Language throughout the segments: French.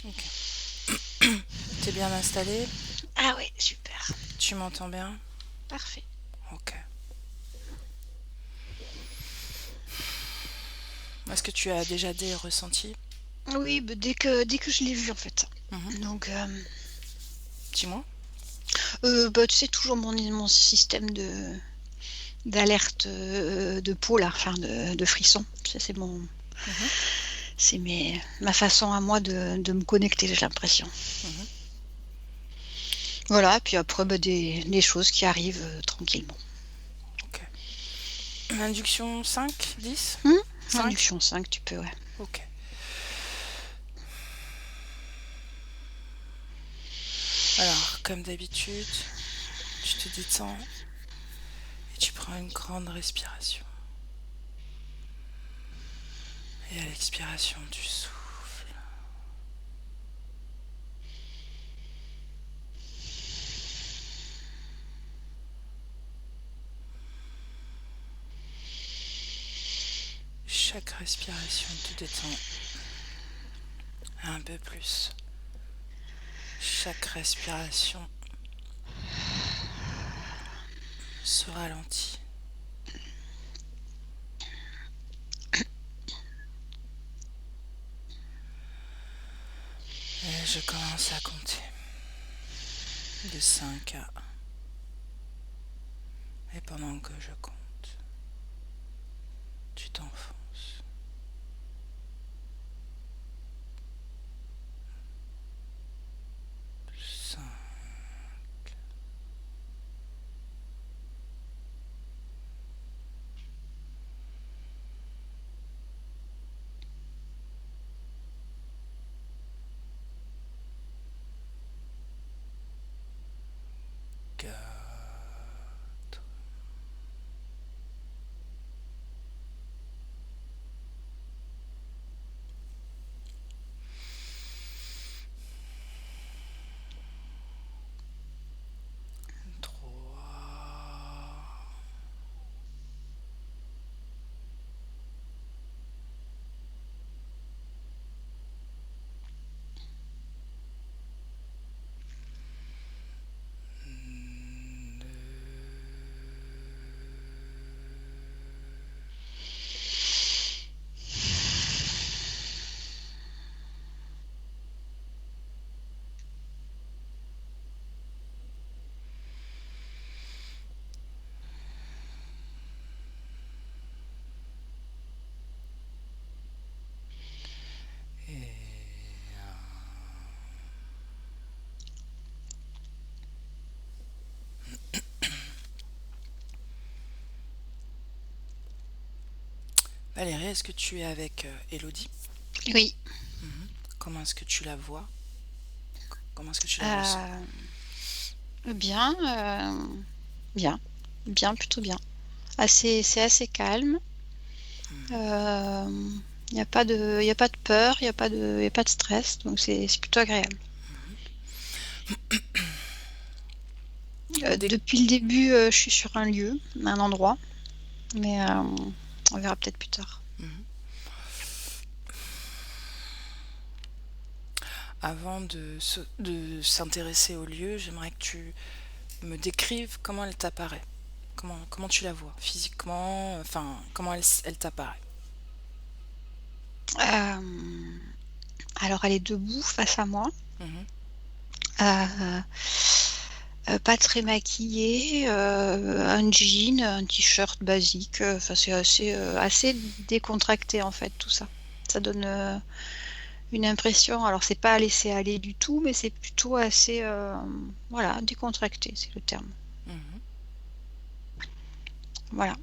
Ok. T'es bien installé? Ah ouais, super. Tu m'entends bien? Parfait. Ok. Est-ce que tu as déjà des ressentis? Oui, bah, dès que je l'ai vu en fait. Mhm. Donc, Dis-moi. bah, tu sais toujours mon système d'alerte, de peau là, enfin de frisson. Ça Mhm. c'est ma façon à moi de me connecter, j'ai l'impression. Mhm. Voilà, puis après, bah, des choses qui arrivent, tranquillement. Ok. Induction 5, 10, Mmh? 5. Induction 5, tu peux, ouais. Ok. Alors, comme d'habitude, tu te détends et tu prends une grande respiration. Et à l'expiration, tu souffles. Chaque respiration te détend un peu plus. Chaque respiration se ralentit. Et je commence à compter de 5 à 1. Et pendant que je compte, tu t'enfonces. 5, trois, et 1. Valérie, est-ce que tu es avec Elodie? Oui, Mhm. Comment est-ce que tu la vois? Comment est-ce que tu la ressens? heu, bien, bien, bien, plutôt bien. C'est assez calme. Mhm. Il y a pas de peur, il y a pas de stress, donc c'est plutôt agréable. Dès- Depuis le début, je suis sur un lieu, un endroit, mais on verra peut-être plus tard. Mhm. Avant de s'intéresser au lieu, j'aimerais que tu me décrives comment elle t'apparaît. Comment tu la vois physiquement, enfin, comment elle t'apparaît. Hem, alors elle est debout face à moi, Mhm. heu pas très maquillée, un jean, un t-shirt basique, enfin c'est assez décontracté en fait tout ça. Ça donne, une impression, alors c'est pas laisser aller du tout, mais c'est plutôt assez, voilà, décontracté, c'est le terme. Mhm. Voilà.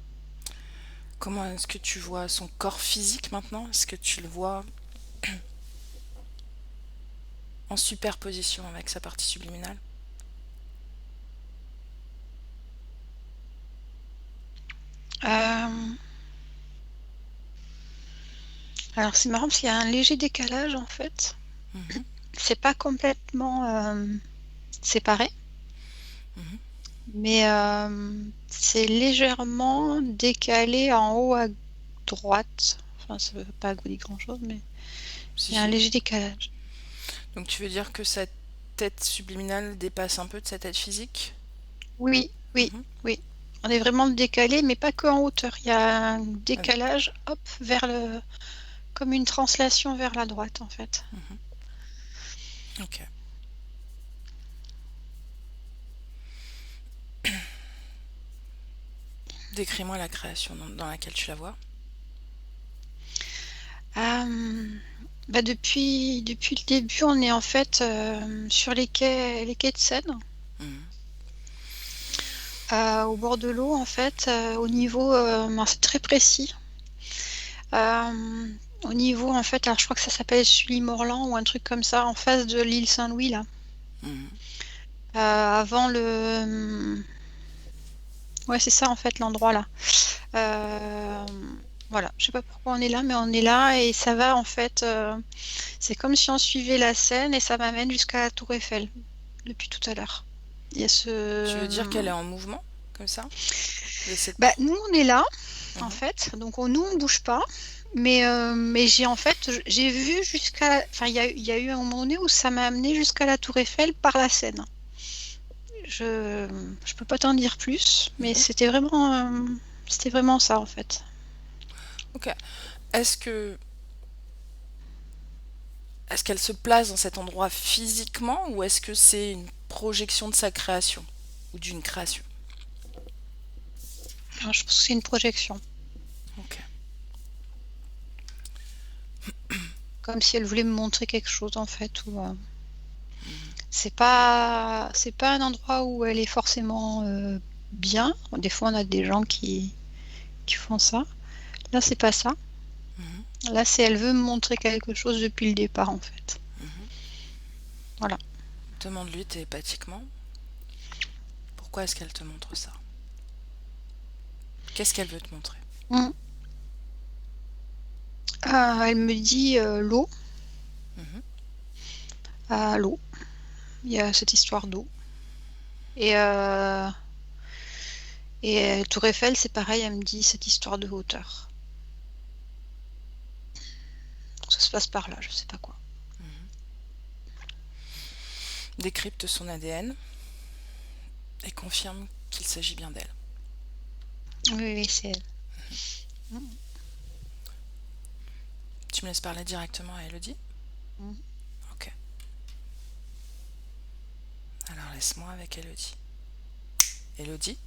Comment est-ce que tu vois son corps physique maintenant? Est-ce que tu le vois en superposition avec sa partie subliminale? Hem, alors c'est marrant parce qu'il y a un léger décalage en fait. Mhm. C'est pas complètement, séparé, Mhm. mais c'est légèrement décalé en haut à droite. Enfin, ça veut pas vous dire grand chose, mais Si, il y a un si. léger décalage. Donc tu veux dire que cette tête subliminale dépasse un peu de sa tête physique? Oui, oui, Mhm. oui. On est vraiment décalé, mais pas que en hauteur. Il y a un Ah, décalage, hop, comme une translation vers la droite, en fait. mhm. Ok. Décris-moi la création dans laquelle tu la vois. Euh, depuis le début, on est en fait sur les quais de Seine, Mhm. au bord de l'eau, en fait, au niveau, ben, c'est très précis. Euh, Au niveau, en fait, alors je crois que ça s'appelle Sully-Morland ou un truc comme ça, en face de l'île Saint-Louis, là. Mhm. Avant le... Ouais, c'est ça, en fait, l'endroit, là. Euh, Voilà, je sais pas pourquoi on est là, mais on est là et ça va, en fait, c'est comme si on suivait la Seine et ça m'amène jusqu'à la Tour Eiffel, depuis tout à l'heure. Il y a Tu veux dire qu'elle est ce... en mouvement, comme ça? Il y a cette... Bah, nous, on est là, en Mhm. fait, donc nous, on bouge pas. Mais j'ai en fait, j'ai vu jusqu'à, enfin, il y a eu un moment donné où ça m'a amené jusqu'à la Tour Eiffel par la Seine. Je, je peux pas t'en dire plus, mais Mhm. c'était vraiment ça en fait. Ok. Est-ce que est-ce qu'elle se place dans cet endroit physiquement ou est-ce que c'est une projection de sa création ou d'une création? Alors, je pense que c'est une projection, Ok. comme si elle voulait me montrer quelque chose en fait. Ou, Mhm. c'est pas un endroit où elle est forcément bien. Des fois, on a des gens qui font ça. Là, c'est pas ça. Mhm. Là, c'est elle veut me montrer quelque chose depuis le départ en fait. Mhm. Voilà. Demande-lui télépathiquement pourquoi est-ce qu'elle te montre ça. Qu'est-ce qu'elle veut te montrer? Mm. Elle me dit l'eau. Mhm. L'eau. Il y a cette histoire d'eau. Et, Tour Eiffel, c'est pareil, elle me dit cette histoire de hauteur. Donc, ça se passe par là, je sais pas quoi. Mhm. Décrypte son ADN et confirme qu'il s'agit bien d'elle. Oui, oui, c'est elle. Mm, Tu me laisses parler directement à Elodie? mm. Ok. Alors laisse-moi avec Elodie. Elodie,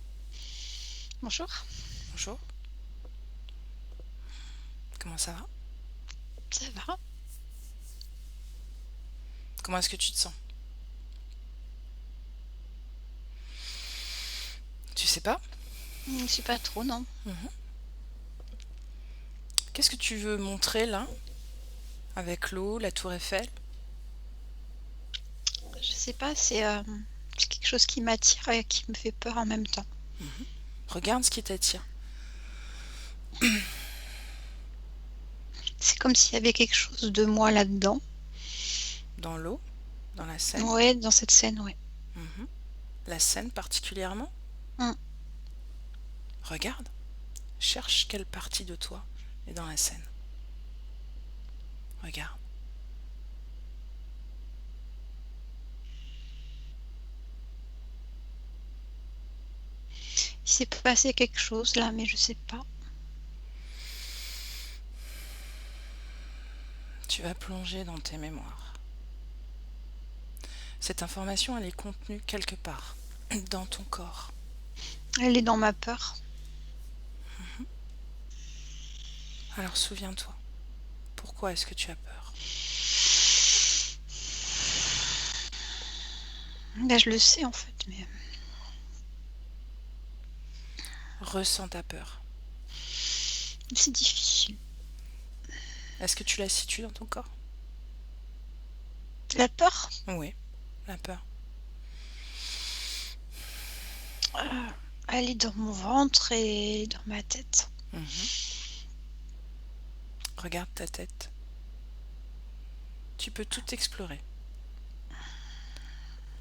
Bonjour, bonjour. Comment ça va? ça va? Comment est-ce que tu te sens? Tu sais pas? Je sais pas trop, non. Mhm. Qu'est-ce que tu veux montrer là? Avec l'eau, la tour Eiffel? Je sais pas, c'est quelque chose qui m'attire et qui me fait peur en même temps. Mhm. Regarde ce qui t'attire. C'est comme s'il y avait quelque chose de moi là-dedans. Dans l'eau, dans la Seine. Ouais, dans cette scène, ouais. Mhm. La Seine particulièrement. Mm. Regarde, cherche quelle partie de toi est dans la Seine. Regarde. Il s'est passé quelque chose là, mais je sais pas. Tu vas plonger dans tes mémoires. Cette information, elle est contenue quelque part, dans ton corps. Elle est dans ma peur. Alors souviens-toi, pourquoi est-ce que tu as peur? Ben, je le sais en fait, mais Ressens ta peur. c'est difficile. Est-ce que tu la situes dans ton corps? La peur, Oui, la peur. euh, elle est dans mon ventre et dans ma tête. Mhm. Regarde ta tête. Tu peux tout explorer.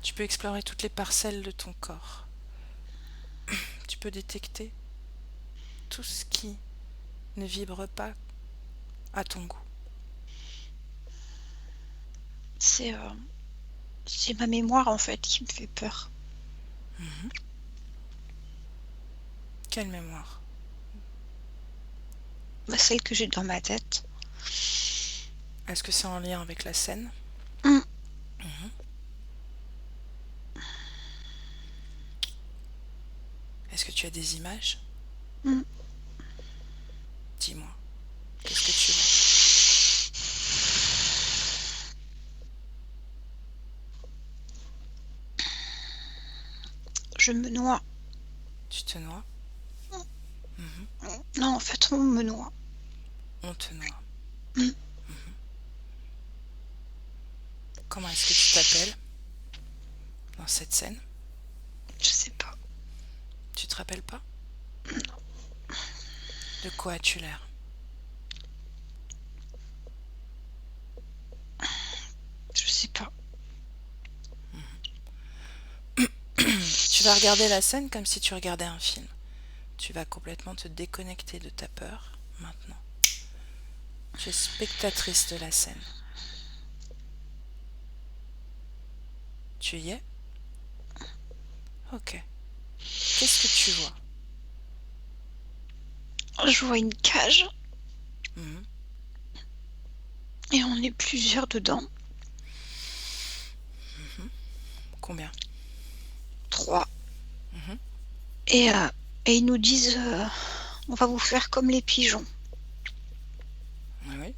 Tu peux explorer toutes les parcelles de ton corps. Tu peux détecter tout ce qui ne vibre pas à ton goût. C'est c'est ma mémoire en fait qui me fait peur. Mhm. Quelle mémoire? Bah, celle que j'ai dans ma tête. Est-ce que c'est en lien avec la scène? Mm. Mhm. Est-ce que tu as des images? Mm. Dis-moi, qu'est-ce que tu vois? Je me noie. Tu te noies? Mhm. Non, en fait, on me noie. On te noie. Mm. Comment est-ce que tu t'appelles dans cette scène? Je sais pas. Tu te rappelles pas? De quoi as-tu l'air? Je sais pas. Tu vas regarder la scène comme si tu regardais un film. Tu vas complètement te déconnecter de ta peur maintenant. Tu es spectatrice de la scène. Tu y es? Ok. Qu'est-ce que tu vois? Je vois une cage Mhm. et on est plusieurs dedans. Combien? 3. Mhm. Et, euh, et ils nous disent on va vous faire comme les pigeons. Ah oui.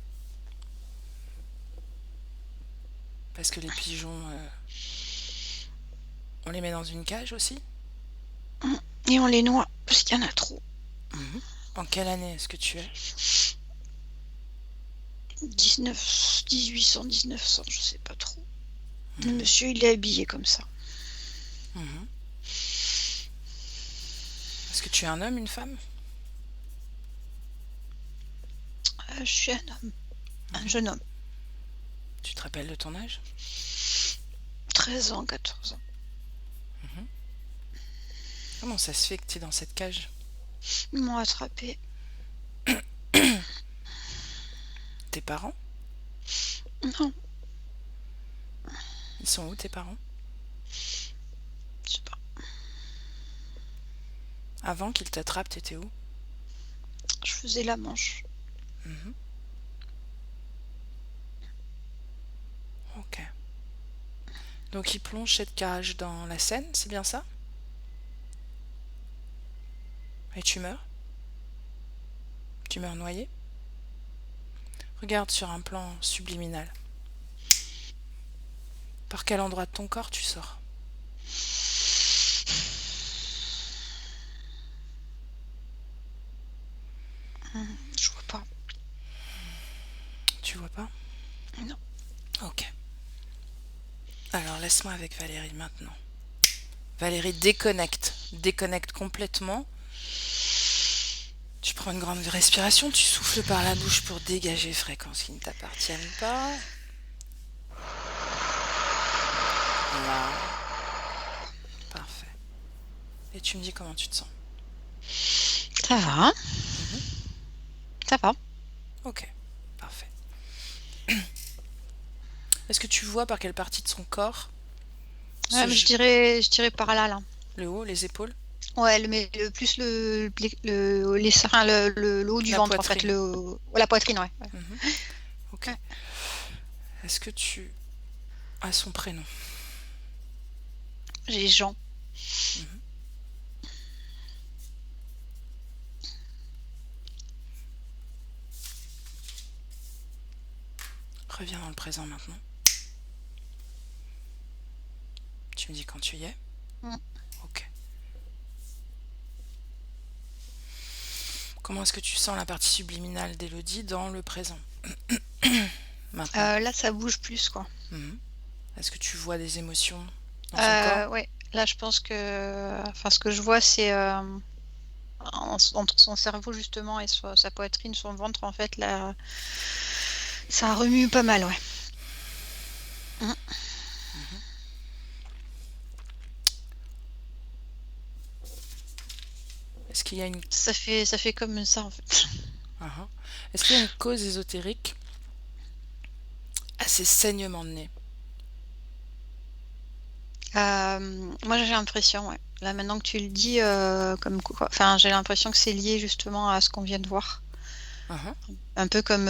Parce que les pigeons, on les met dans une cage aussi? Et on les noie parce qu'il y en a trop. Mhm. En quelle année est-ce que tu es? 1800, 1900, je sais pas trop. Le Mhm. monsieur, il est habillé comme ça. Mhm. Est-ce que tu es un homme, une femme? Je suis un homme, un Mhm. jeune homme. Tu te rappelles de ton âge? 13 ans, 14 ans. Mhm. Comment ça se fait que tu es dans cette cage? Ils m'ont attrapé. Tes parents? Non, Ils sont où tes parents? je sais pas. Avant qu'ils t'attrapent, t'étais où? Je faisais la manche. Mhm. Ok. Donc ils plongent cette cage dans la Seine, c'est bien ça? Et tu meurs? Tu meurs noyé? Regarde sur un plan subliminal. Par quel endroit de ton corps tu sors? Je vois pas. Tu vois pas? Non. Ok. Alors laisse-moi avec Valérie maintenant. Valérie, déconnecte. Déconnecte complètement. Tu prends une grande respiration, tu souffles par la bouche pour dégager les fréquences qui ne t'appartiennent pas. Là. Parfait. Et tu me dis comment tu te sens. Ça va, hein. Mhm. Ça va. Ok. Parfait. Est-ce que tu vois par quelle partie de son corps Ouais, se mais joue je dirais par là, là. le haut, les épaules, Ouais, mais le plus les seins, enfin, le haut du la ventre, en fait, poitrine? la poitrine, ouais. Ouais. Mhm. Ok. Ouais. Est-ce que tu as son prénom? J'ai Jean. Mhm. Reviens dans le présent maintenant. Tu me dis quand tu y es. Mm. Ok. Comment est-ce que tu sens la partie subliminale d'Elodie dans le présent? Maintenant. Là, ça bouge plus, quoi. Mhm. Est-ce que tu vois des émotions dans son corps? Ouais, là, je pense que, enfin, ce que je vois, c'est entre son cerveau justement et sa poitrine, son ventre, en fait, là, ça remue pas mal, ouais. Mm. Mhm. Est-ce qu'il y a une... Ça fait comme ça, en fait. Est-ce qu'il y a une cause ésotérique à ces saignements de nez? Moi j'ai l'impression, ouais. Là maintenant que tu le dis, enfin j'ai l'impression que c'est lié justement à ce qu'on vient de voir. Mhm, Un peu comme,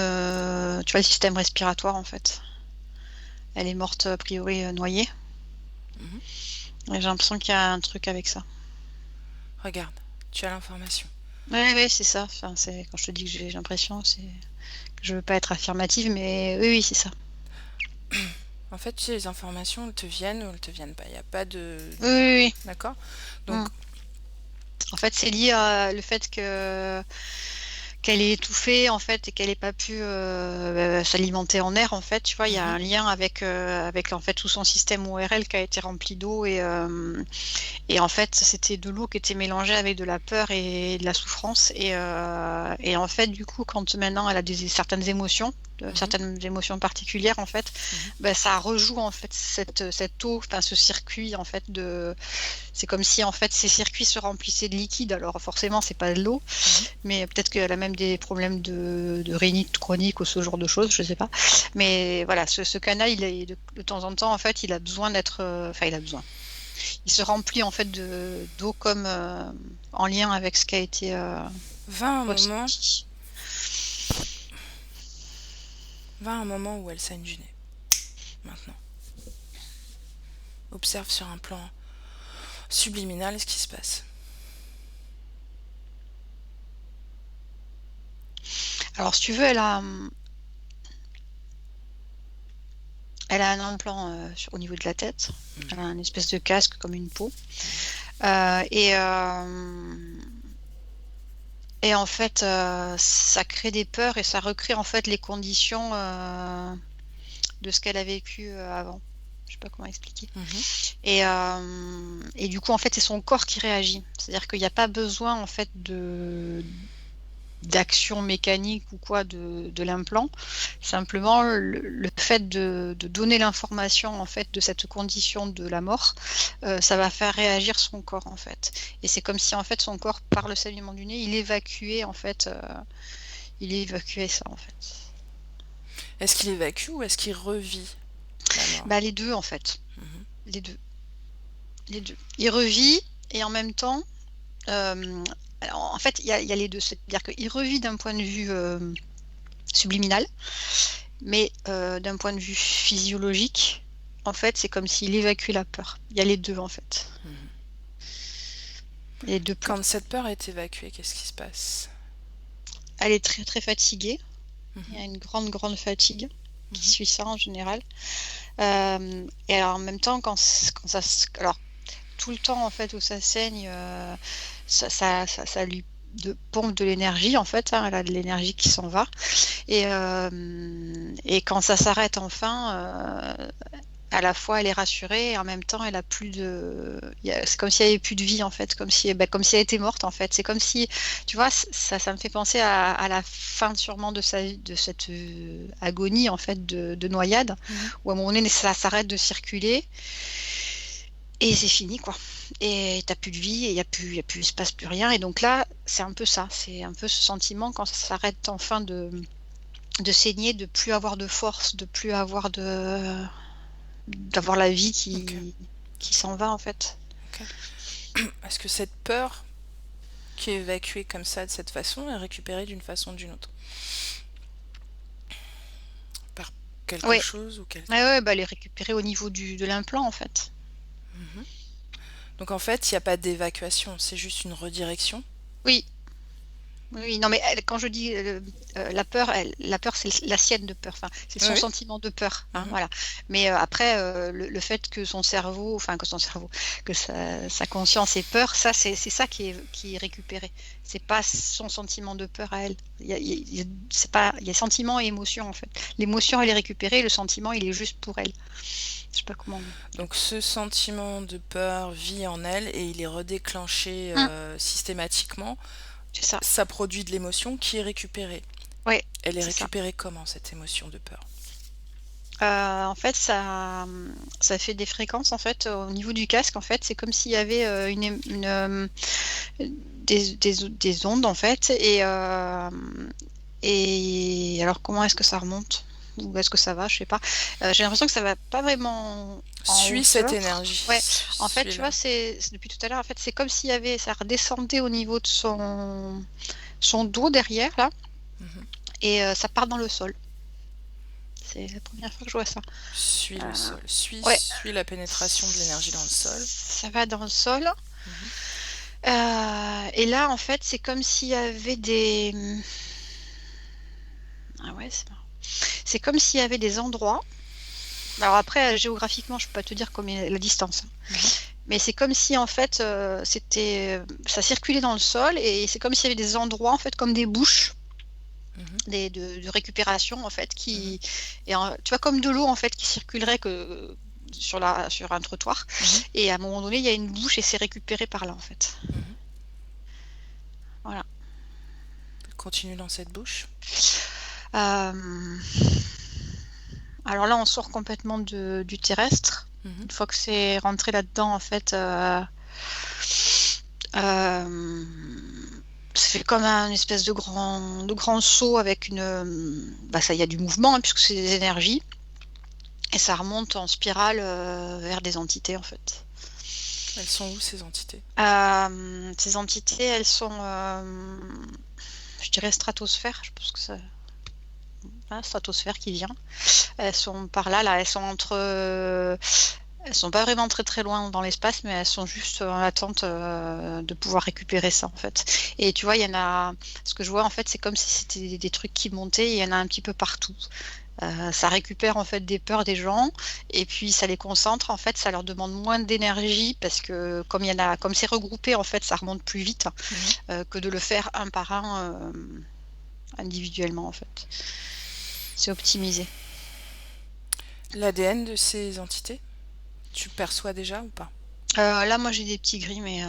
tu vois, le système respiratoire en fait. Elle est morte a priori noyée. mhm. Et j'ai l'impression qu'il y a un truc avec ça. Regarde, tu as l'information. Ouais, ouais, c'est ça. Enfin, c'est quand je te dis que j'ai l'impression, c'est que je veux pas être affirmative, mais oui, oui, c'est ça. En fait, tu sais, les informations, elles te viennent ou elles te viennent pas. Il n'y a pas de... Oui, oui, D'accord? oui. Donc, En fait, c'est lié à le fait que qu'elle est étouffée en fait et qu'elle n'ait pas pu s'alimenter en air en fait. Tu vois, il y a mhm, un lien avec en fait tout son système ORL qui a été rempli d'eau et en fait c'était de l'eau qui était mélangée avec de la peur et de la souffrance et en fait du coup quand maintenant elle a certaines émotions mhm, certaines émotions particulières en fait mhm, ben, ça rejoue en fait cette eau enfin ce circuit en fait de c'est comme si en fait ces circuits se remplissaient de liquide alors forcément c'est pas de l'eau mhm. mais peut-être qu'elle a même des problèmes de rhinite chronique ou ce genre de choses, je sais pas. Mais voilà, ce canal, de temps en temps, en fait, il a besoin d'être. Enfin, il a besoin. Il se remplit en fait d'eau comme en lien avec ce qui a été Va un moment, ressenti. va un moment où elle saigne du nez. Maintenant. Observe sur un plan subliminal ce qui se passe. Alors, si tu veux, elle a un implant au niveau de la tête. Elle a Mhm, un espèce de casque comme une peau. mhm, Euh, et, euh, et en fait, ça crée des peurs et ça recrée en fait les conditions de ce qu'elle a vécu avant. Je sais pas comment expliquer. mhm. Et du coup, en fait, c'est son corps qui réagit. C'est-à-dire qu'il n'y a pas besoin, en fait, d'action mécanique ou quoi de l'implant. Simplement, le fait de donner l'information, en fait, de cette condition de la mort, ça va faire réagir son corps, en fait. Et c'est comme si, en fait, son corps, par le saignement du nez, il évacuait ça, en fait. Est-ce qu'il évacue ou est-ce qu'il revit la mort? Bah, les deux, en fait. Mhm, Les deux. Les deux. Il revit et en même temps, alors, en fait, il y a les deux. C'est-à-dire qu'il revit d'un point de vue subliminal, mais d'un point de vue physiologique, en fait, c'est comme s'il évacue la peur. Il y a les deux, en fait. mhm. Les deux plans. Quand cette peur est évacuée, qu'est-ce qui se passe? Elle est très, très fatiguée. Il y Mhm, a une grande, grande fatigue qui mhm, suit ça en général. Et alors, en même temps, quand ça... Alors, tout le temps, en fait, où ça saigne, ça lui pompe de l'énergie, en fait. Hein, elle a de l'énergie qui s'en va. Et quand ça s'arrête enfin, à la fois elle est rassurée et en même temps elle a plus de. C'est comme si elle avait plus de vie en fait, comme si elle était morte en fait. C'est comme si, tu vois, ça me fait penser à la fin sûrement de cette agonie en fait de noyade, mhm. où à un moment donné ça s'arrête de circuler et c'est fini quoi. Et t'as plus de vie et il se passe plus rien. Et donc là, c'est un peu ça, c'est un peu ce sentiment quand ça s'arrête enfin de saigner, de plus avoir de force, de plus avoir d'avoir la vie Ok, qui s'en va en fait. ok. Est-ce que cette peur qui est évacuée comme ça, de cette façon, est récupérée d'une façon ou d'une autre? Par quelque Ouais, chose ou quelqu'un? ouais, ouais, bah, elle est récupérée au niveau de l'implant en fait. Mhm. Donc en fait, il n'y a pas d'évacuation, c'est juste une redirection. Oui, oui, non mais quand je dis la peur c'est la sienne de peur, enfin c'est Oui, son oui. sentiment de peur, hein, Mhm. voilà. Mais après le fait que son cerveau, enfin que son cerveau, que sa conscience ait peur, ça c'est ça qui est récupéré. C'est pas son sentiment de peur à elle. C'est pas, il y a sentiment et émotion en fait. L'émotion elle est récupérée, le sentiment il est juste pour elle. Je sais pas comment. Donc ce sentiment de peur vit en elle et il est redéclenché Hum, systématiquement. c'est ça. Ça produit de l'émotion qui est récupérée. Ouais, Elle est c'est ça. récupérée comment, cette émotion de peur? En fait, ça fait des fréquences en fait au niveau du casque. En fait, c'est comme s'il y avait des ondes en fait. Et alors, comment est-ce que ça remonte? ou est-ce que ça va, je sais pas. J'ai l'impression que ça va pas vraiment en Suis cette hauteur. énergie. Ouais, en fait, tu Suis-la. vois, depuis tout à l'heure, en fait, c'est comme s'il y avait, ça redescendait au niveau de son dos derrière, là, Mhm. et ça part dans le sol. C'est la première fois que je vois ça. Suis le Euh, sol. Suis, ouais, suis la pénétration de l'énergie dans le sol. ça va dans le sol. Mhm. Et là, en fait, c'est comme s'il y avait des... Ah ouais, c'est marrant. C'est comme s'il y avait des endroits. Alors après, géographiquement, je peux pas te dire combien la distance, hein. Mhm. Mais c'est comme si en fait, ça circulait dans le sol et c'est comme s'il y avait des endroits en fait comme des bouches, Mhm. de récupération en fait Mhm. tu vois comme de l'eau en fait qui circulerait sur un trottoir. Mhm. Et à un moment donné, il y a une bouche et c'est récupéré par là en fait. Mhm. Voilà. Continue dans cette bouche. Euh, Alors là, on sort complètement du terrestre. Mhm. Une fois que c'est rentré là-dedans, en fait, euh, ça fait comme un espèce de grand saut avec bah ça, il y a du mouvement, hein, puisque c'est des énergies, et ça remonte en spirale vers des entités, en fait. Elles sont où ces entités? Ces entités, elles sont, je dirais, stratosphère. Je pense que c'est la stratosphère qui vient. Elles sont par là, là, elles sont elles sont pas vraiment très très loin dans l'espace, mais elles sont juste en attente de pouvoir récupérer ça en fait. Et tu vois, il y en a. Ce que je vois en fait, c'est comme si c'était des trucs qui montaient. Et il y en a un petit peu partout. Ça récupère en fait des peurs des gens, et puis ça les concentre. En fait, ça leur demande moins d'énergie parce que comme c'est regroupé en fait, ça remonte plus vite Mhm. que de le faire un par un individuellement en fait. C'est optimisé. L'ADN de ces entités, tu perçois déjà ou pas? Là, moi j'ai des petits gris, mais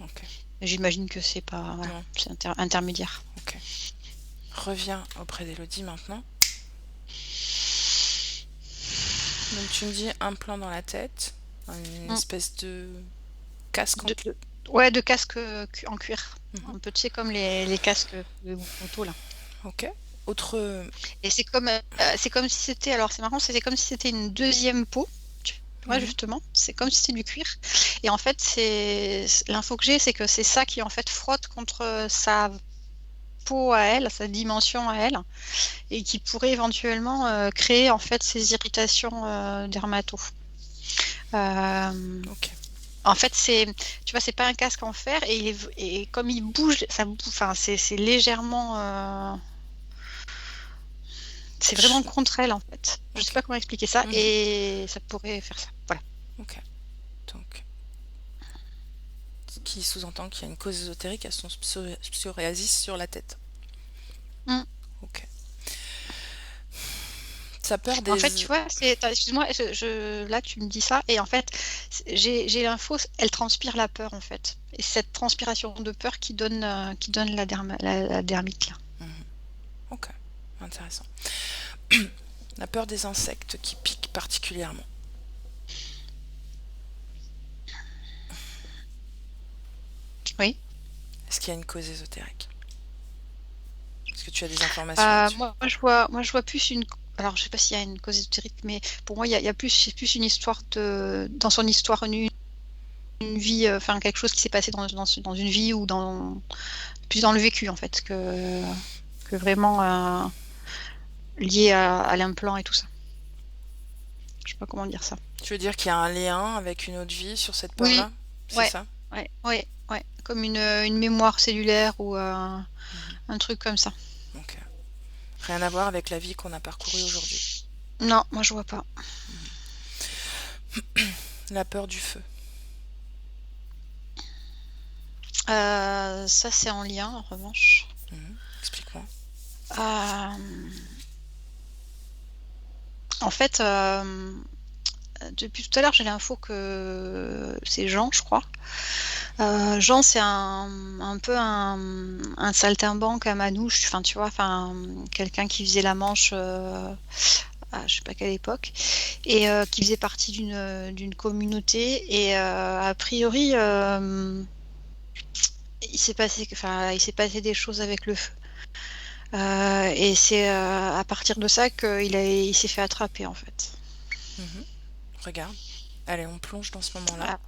Ok. j'imagine que c'est pas, voilà, Non. c'est intermédiaire. Ok. Reviens auprès d'Élodie maintenant. Donc tu me dis un plan dans la tête, une Mm. espèce de casque en... De- ouais, de casque en cuir. Mhm. Un peu, tu sais, comme les casques de moto, là. Ok. Autre... Et c'est comme si c'était, alors c'est marrant, c'est comme si c'était une deuxième peau. Tu vois, Mhm. justement, c'est comme si c'était du cuir. Et en fait, l'info que j'ai, c'est que c'est ça qui, en fait, frotte contre sa peau à elle, sa dimension à elle, et qui pourrait éventuellement créer, en fait, ces irritations dermato. Euh, Ok. En fait, tu vois, c'est pas un casque en fer et comme il bouge, enfin, c'est légèrement, c'est vraiment Je- contre elle en fait. Je sais Ok. pas comment expliquer ça Mhm. et ça pourrait faire ça. Voilà. Ok. Donc, ce qui sous-entend qu'il y a une cause ésotérique à son psoriasis sur la tête. Mm. Ok. Sa peur En fait, tu des... vois, excuse-moi, là tu me dis ça et en fait, j'ai l'info, elle transpire la peur en fait. Et cette transpiration de peur qui donne la dermite là. Mhm. Ok. Intéressant. La peur des insectes qui piquent particulièrement. Oui. Est-ce qu'il y a une cause ésotérique? Est-ce que tu as des informations là-dessus? Moi, je vois plus une. Alors, je sais pas s'il y a une cause ésotérique, mais pour moi, il y a plus une histoire dans son histoire, une vie, enfin quelque chose qui s'est passé dans une vie ou plus dans le vécu en fait que vraiment lié à l'implant et tout ça. Je sais pas comment dire ça. Tu veux dire qu'il y a un lien avec une autre vie sur cette Oui, peur-là? C'est ouais, ça? ouais, ouais, ouais, comme une mémoire cellulaire ou Mhm. un truc comme ça. Ok. Rien à voir avec la vie qu'on a parcourue aujourd'hui. Non, moi je vois pas. La peur du feu. Ça c'est en lien en revanche. Mhm. Explique-moi. Euh, En fait, depuis tout à l'heure, j'ai l'info que c'est Jean, je crois. Jean, c'est un peu un saltimbanque, un manouche, enfin, tu vois, enfin, quelqu'un qui faisait la manche à je sais pas quelle époque, et qui faisait partie d'une communauté. Et a priori, il s'est passé des choses avec le feu. Et c'est à partir de ça il s'est fait attraper en fait. Mhm. Regarde. Allez, on plonge dans ce moment-là.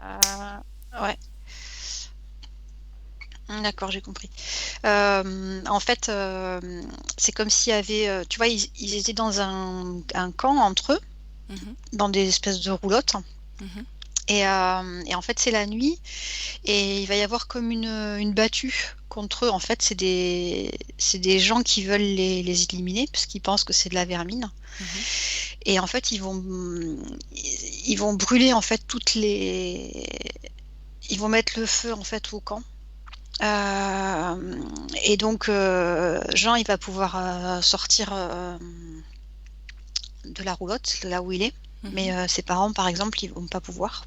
Ouais, d'accord, j'ai compris. En fait, c'est comme s'il y avait, tu vois, ils étaient dans un camp entre eux, Mhm, dans des espèces de roulottes. mhm, Et en fait, c'est la nuit et il va y avoir comme une battue contre eux. En fait, c'est des gens qui veulent les éliminer parce qu'ils pensent que c'est de la vermine. mhm. Et en fait, ils vont brûler en fait ils vont mettre le feu en fait au camp. Et donc, Jean, il va pouvoir sortir de la roulotte, de là où il est. Mhm. Mais ses parents, par exemple, ils vont pas pouvoir.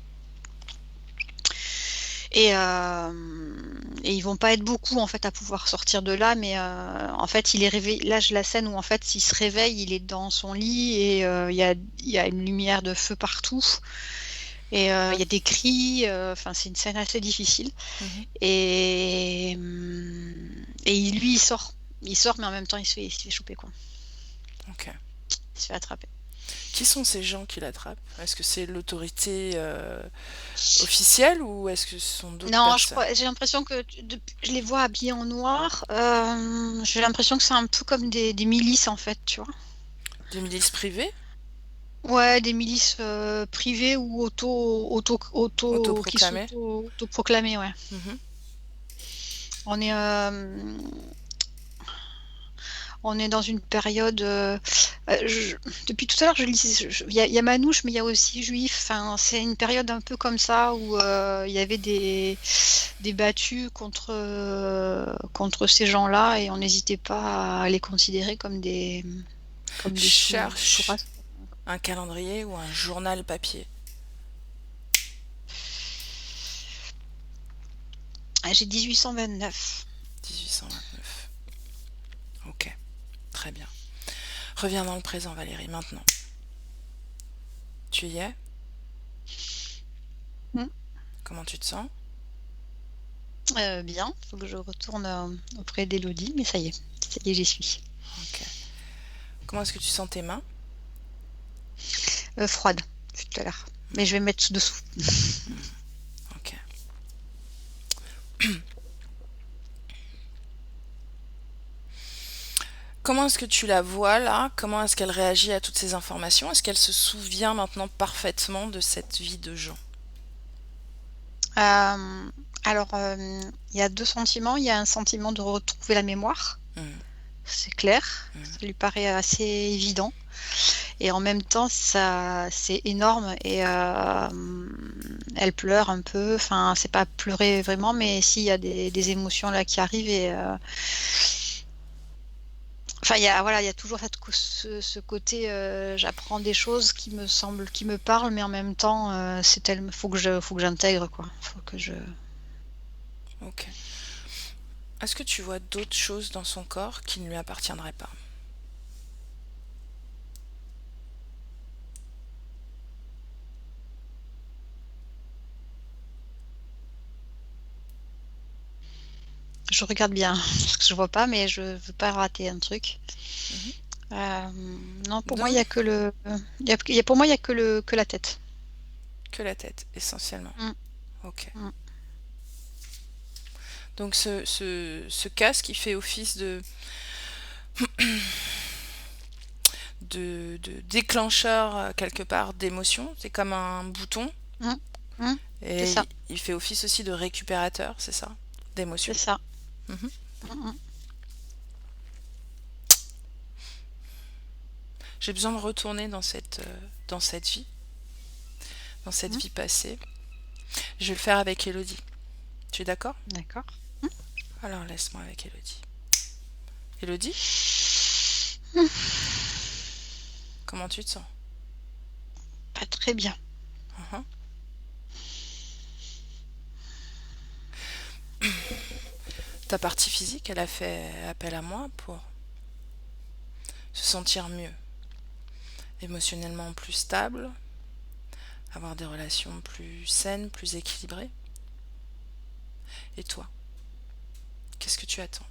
Et ils vont pas être beaucoup en fait à pouvoir sortir de là, mais en fait il est réveillé. Là, j'ai la scène où en fait il se réveille, il est dans son lit et il y a une lumière de feu partout et il y a des cris. Enfin, c'est une scène assez difficile. Mhm. Et lui il sort, mais en même temps il se fait choper quoi. Ok. Il se fait attraper. Qui sont ces gens qui l'attrapent? Est-ce que c'est l'autorité officielle ou est-ce que ce sont d'autres Non, personnes? j'ai l'impression que je les vois habillés en noir. J'ai l'impression que c'est un peu comme des milices en fait, tu vois. Des milices privées? Ouais, des milices privées ou qui Autoproclamées? s'auto-proclamées, ouais. Mhm. On est, on est dans une période. Depuis tout à l'heure, je lis. Il y a Manouche, mais il y a aussi Juif. Enfin, c'est une période un peu comme ça où il y avait des battues contre ces gens-là et on n'hésitait pas à les considérer comme des sous Cherche races. un calendrier ou un journal papier. J'ai 1829. 1829. Ok, très bien. Reviens dans le présent, Valérie, maintenant. Tu y es? Comment tu te sens? Bien, faut que je retourne auprès d'Élodie, mais ça y est, j'y suis. Ok. Comment est-ce que tu sens tes mains? Froide, depuis tout à l'heure. Mais je vais me mettre dessous. Ok. Comment est-ce que tu la vois là? Comment est-ce qu'elle réagit à toutes ces informations? Est-ce qu'elle se souvient maintenant parfaitement de cette vie de Jean? Euh, alors, il y a deux sentiments. Il y a un sentiment de retrouver la mémoire, Mhm, c'est clair. mhm. Ça lui paraît assez évident. Et en même temps, ça, c'est énorme. Et elle pleure un peu. Enfin, c'est pas pleurer vraiment, mais s'il y a des émotions là qui arrivent. Et enfin, voilà, il y a toujours ce côté, j'apprends des choses qui me parlent, mais en même temps, faut que j'intègre, quoi. Faut que je. Ok. Est-ce que tu vois d'autres choses dans son corps qui ne lui appartiendraient pas? Je regarde bien, parce que je vois pas, mais je veux pas rater un truc. Mhm. Euh, non, pour moi, il y Donne a que pour moi, il y a que la tête. que la tête, essentiellement. Mm, Ok. mm, Donc ce casque, il fait office de déclencheur quelque part d'émotion. C'est comme un bouton. mm, mm. C'est Et ça, il fait office aussi de récupérateur, c'est ça? c'est D'émotion. ça. Mhm. Mm, mm, J'ai besoin de retourner dans cette vie, dans cette mm. vie passée. Je vais le faire avec Elodie. Tu es d'accord? D'accord. Alors laisse-moi avec Elodie. Elodie, Mm. comment tu te sens? Pas très bien. Mhm. Ta partie physique, elle a fait appel à moi pour se sentir mieux, émotionnellement plus stable, avoir des relations plus saines, plus équilibrées. Et toi, qu'est-ce que tu attends?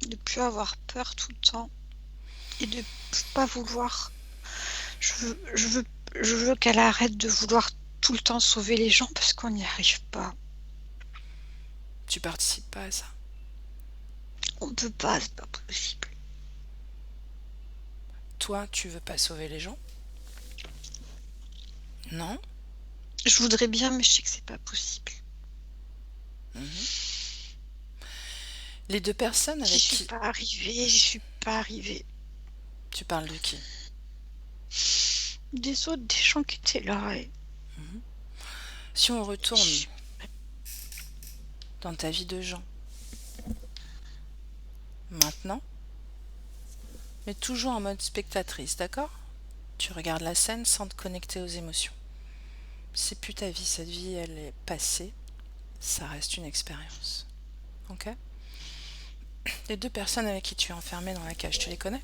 de plus avoir peur tout le temps et de pas vouloir. Je veux, je veux, je veux qu'elle arrête de vouloir tout le temps sauver les gens parce qu'on n'y arrive pas. Tu participes pas à ça. On peut pas, c'est pas possible. Toi, tu veux pas sauver les gens? Non? Je voudrais bien, mais je sais que c'est pas possible. Les deux personnes J'y avec suis qui... pas arrivée, j'y suis pas arrivée. Tu parles de qui? Des autres, des gens qui étaient là. Et Si on je retourne suis- dans ta vie de Jean, maintenant, mais toujours en mode spectatrice, d'accord? Tu regardes la scène sans te connecter aux émotions. C'est plus ta vie, cette vie, elle est passée. Ça reste une expérience. Ok? Les deux personnes avec qui tu es enfermé dans la cage, tu les connais?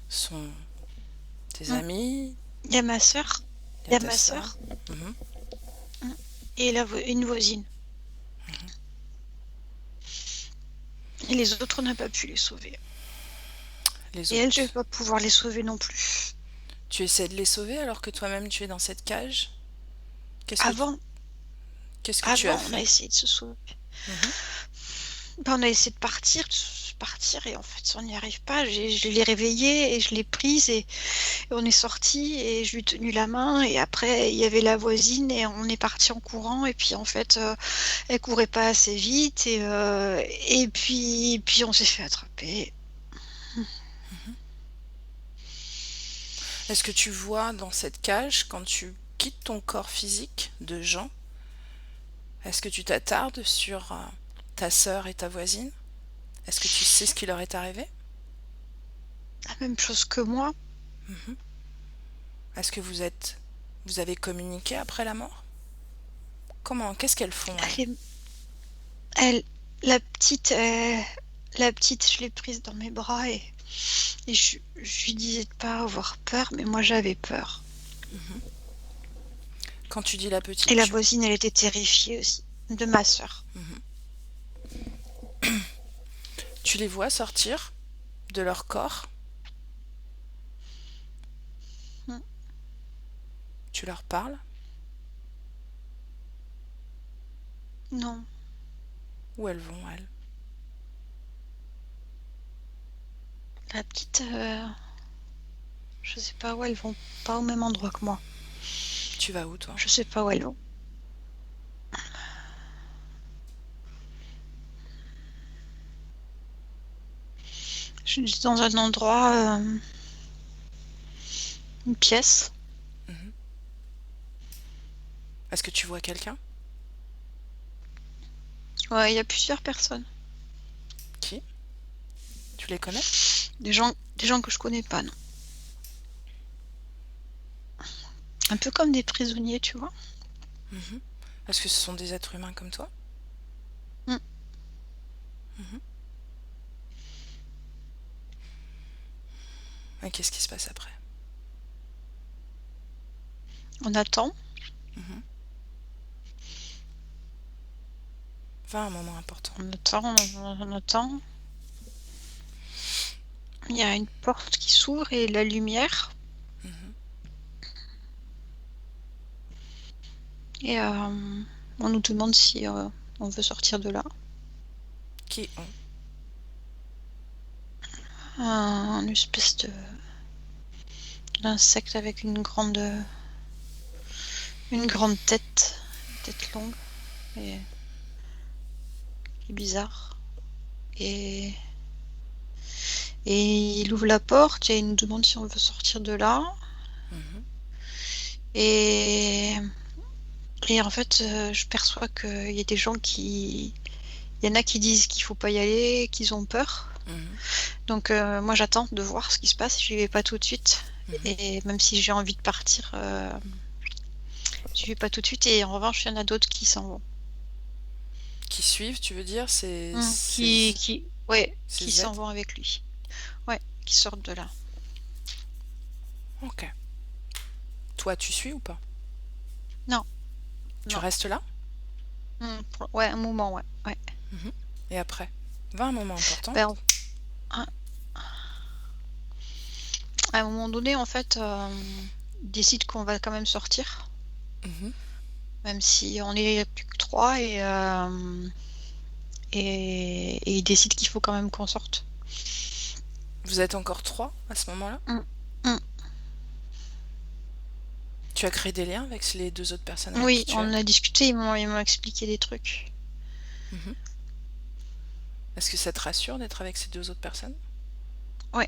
Sont tes Mm. amis? Il y a ma sœur, Il il y y a a ta ma sœur? sœur Mhm. et une voisine. Et les autres, on n'a pas pu les sauver. Les Et elles, je autres, vais pas pouvoir les sauver non plus. tu essaies de les sauver alors que toi-même tu es dans cette cage? Qu'est-ce que, Avant, qu'est-ce que tu as avant, on a fait? essayé de se sauver. Mhm. Ben, on a essayé de partir et en fait, on n'y arrive pas. Je l'ai réveillée et je l'ai prise et on est sorti et je lui ai tenu la main et après, il y avait la voisine et on est parti en courant et puis en fait, elle courait pas assez vite et puis on s'est fait attraper. Est-ce que tu vois dans cette cage, quand tu quittes ton corps physique de Jean, est-ce que tu t'attardes sur ta sœur et ta voisine? Est-ce que tu sais ce qui leur est arrivé? La même chose que moi. Est-ce que vous avez communiqué après la mort? Comment? Qu'est-ce qu'elles font, elles? Elle, elle, la petite, la petite, je l'ai prise dans mes bras et je lui disais de pas avoir peur, mais moi j'avais peur. Quand tu dis la Et petite, la voisine, elle était terrifiée aussi, de ma sœur. tu les vois sortir de leur corps? Mm. Tu leur parles? Non, Où elles vont, elles? la petite, je sais pas où elles vont, pas au même endroit que moi. Tu vas où, toi? Je sais pas où elles vont. Je suis dans un endroit, une pièce. Est-ce que tu vois quelqu'un? Ouais, il y a plusieurs personnes. Qui? Tu les connais? Des gens que je connais pas, non. Un peu comme des prisonniers, tu vois. Est-ce que ce sont des êtres humains comme toi? Mm. Et qu'est-ce qui se passe après? On attend. Va un moment important. On attend, on attend. Il y a une porte qui s'ouvre et la lumière. Et on nous demande si on veut sortir de là. Qui ont? Un espèce d'insecte avec une grande tête, longue et qui est bizarre. Et il ouvre la porte et il nous demande si on veut sortir de là. Et en fait, je perçois qu'il y a des gens il y en a qui disent qu'il faut pas y aller, qu'ils ont peur. Donc moi j'attends de voir ce qui se passe, j'y vais pas tout de suite. Et même si j'ai envie de partir, j'y vais pas tout de suite. Et en revanche, il y en a d'autres qui s'en vont. Qui suivent, tu veux dire? Qui s'en vont avec lui. Ouais, qui sortent de là. Ok. Toi, tu suis ou pas? Non. Tu Non. restes là? Ouais, un moment, ouais. Ouais. Mhm. Et après? Va un moment important. Ben, à à un moment donné, en fait, ils décident qu'on va quand même sortir, Mhm. même si on est plus que 3 et ils décident qu'il faut quand même qu'on sorte. Vous êtes encore trois à ce moment-là? Mmh. Mmh. Tu as créé des liens avec les deux autres personnes avec qui Oui, tu es? on a discuté, ils m'ont expliqué des trucs. Mhm. Est-ce que ça te rassure d'être avec ces deux autres personnes? Ouais,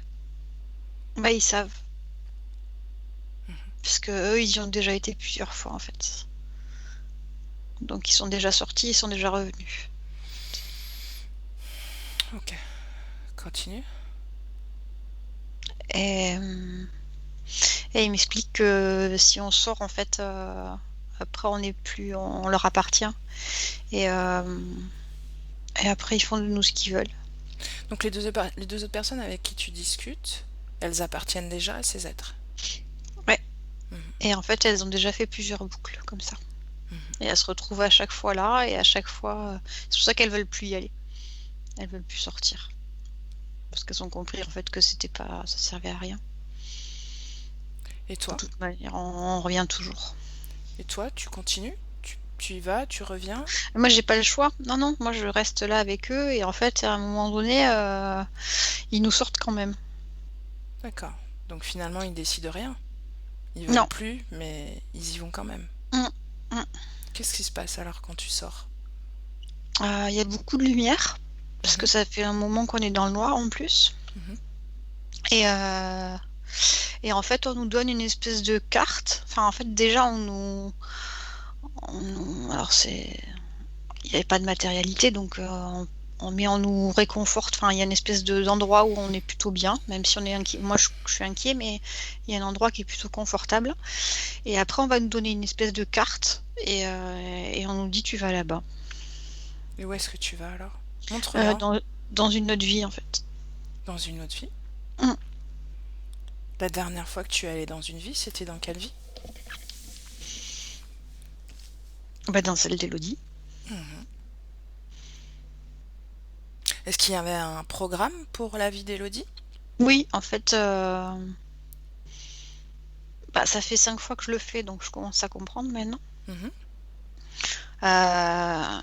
bah, ils savent, parce qu'eux, ils y ont déjà été plusieurs fois, en fait. Donc ils sont déjà sortis, ils sont déjà revenus. Ok, continue. Et, et ils m'expliquent que si on sort, en fait, après on n'est plus, on leur appartient. Et, euh, et après ils font de nous ce qu'ils veulent. Donc les deux autres personnes avec qui tu discutes, elles appartiennent déjà à ces êtres. Ouais. Mhm. Et en fait, elles ont déjà fait plusieurs boucles comme ça. Mhm. Et elles se retrouvent à chaque fois là, et à chaque fois, c'est pour ça qu'elles veulent plus y aller. Elles veulent plus sortir. Parce qu'elles ont compris en fait que c'était pas, ça servait à rien. Et De toi? toute manière, on revient toujours. Et toi, tu continues? Tu y vas, tu reviens? Moi, j'ai pas le choix. Non, non, moi je reste là avec eux et en fait, à un moment donné, ils nous sortent quand même. D'accord. Donc finalement, ils décident rien. Ils veulent Non. plus, mais ils y vont quand même. Mm, mm. Qu'est-ce qui se passe alors quand tu sors? Il y a beaucoup de lumière parce que Mhm. ça fait un moment qu'on est dans le noir en plus. Mhm. Et, euh, et en fait, on nous donne une espèce de carte. Enfin, en fait, déjà, alors c'est, il n'y avait pas de matérialité, donc mais on nous réconforte. Enfin, il y a une espèce d'endroit où on est plutôt bien, même si on est inquiet. Moi, je suis inquiet, mais il y a un endroit qui est plutôt confortable. Et après, on va nous donner une espèce de carte et on nous dit tu vas là-bas. Et où est-ce que tu vas alors? Euh, Montre-moi. dans, dans une autre vie, en fait. Dans une autre vie? Mm. La dernière fois que tu es allé dans une vie, c'était dans quelle vie? Bah, dans celle d'Élodie. Mhm. Est-ce qu'il y avait un programme pour la vie d'Élodie? Oui, en fait, bah, ça fait 5 fois que je le fais, donc je commence à comprendre maintenant. Mhm. Euh,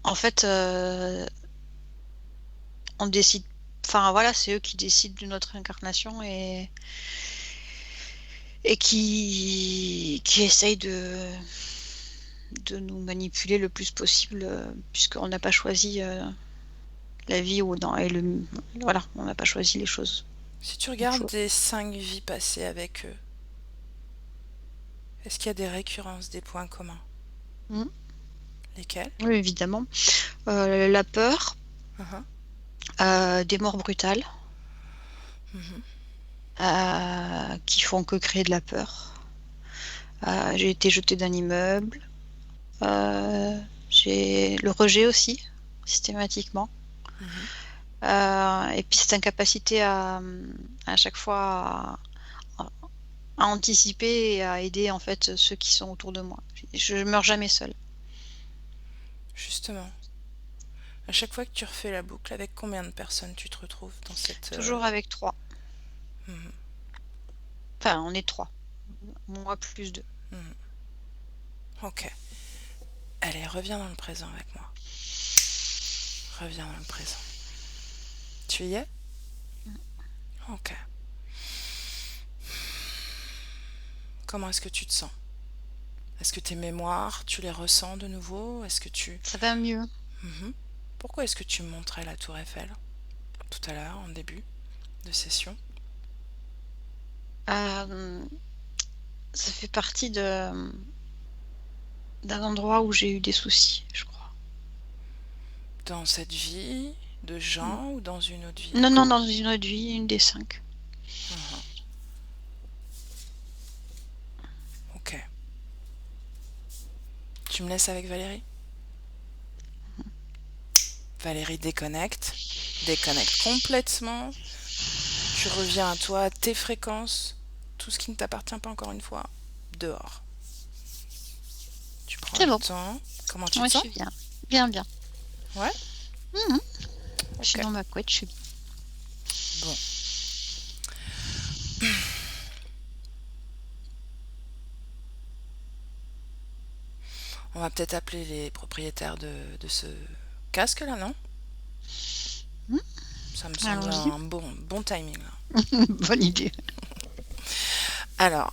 En fait, on décide. Enfin, voilà, c'est eux qui décident de notre incarnation et qui essayent de nous manipuler le plus possible, puisqu'on n'a pas choisi la vie ou non, voilà, on n'a pas choisi les choses. Si tu Donc, regardes des 5 vies passées avec eux, est-ce qu'il y a des récurrences, des points communs? Mm. Lesquels? Oui, évidemment. La peur, Mhm. des morts brutales, Mhm. qui font que créer de la peur. J'ai été jetée d'un immeuble. J'ai le rejet aussi, systématiquement. Mhm. Et puis cette incapacité à chaque fois à, à anticiper et à aider en fait ceux qui sont autour de moi. Je meurs jamais seule. Justement, à chaque fois que tu refais la boucle, avec combien de personnes tu te retrouves dans cette... Toujours avec 3. Mhm. Enfin, on est 3. Moi plus 2. Mhm. Ok. Allez, reviens dans le présent avec moi. Reviens dans le présent. Tu y es? Ok. Comment est-ce que tu te sens? Est-ce que tes mémoires, tu les ressens de nouveau? Est-ce que tu... Ça va mieux. Mhm. Pourquoi est-ce que tu me montrais la tour Eiffel tout à l'heure, en début de session? Euh, Ça fait partie d'un endroit où j'ai eu des soucis, je crois. Dans cette vie de Mm. Jean ou dans une autre vie Non, non, encore? dans une autre vie, une des 5. Mhm. Ok. Tu me laisses avec Valérie? Valérie déconnecte. Déconnecte complètement. Tu reviens à toi, à tes fréquences. Tout ce qui ne t'appartient pas encore une fois. Dehors. Tu prends C'est le bon. temps. Comment tu Moi, te je sens? suis bien. Bien, bien. Ouais? Mhm. Je suis Ok. dans ma couette, je suis... Bon. On va peut-être appeler les propriétaires de ce casque-là, non? Hmm. Ça me semble Allons-y. un bon timing, là. Bonne idée. Alors,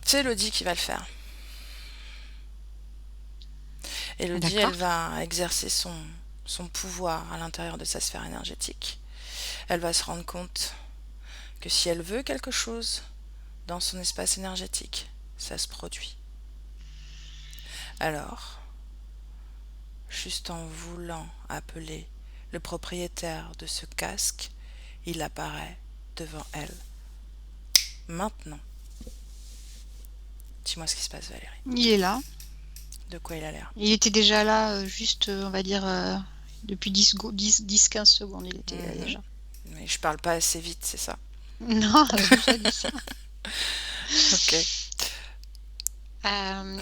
c'est Elodie qui va le faire. Elodie, elle D'accord. va exercer son pouvoir à l'intérieur de sa sphère énergétique. Elle va se rendre compte que si elle veut quelque chose dans son espace énergétique, ça se produit. Alors, juste en voulant appeler le propriétaire de ce casque, il apparaît devant elle. Maintenant, dis-moi ce qui se passe, Valérie. Il est là. De quoi il a l'air? Il était déjà là, juste, on va dire, depuis 10-15 secondes, il était là Mhm. déjà. Mais je parle pas assez vite, c'est ça? Non, elle a déjà dit ça. Ok.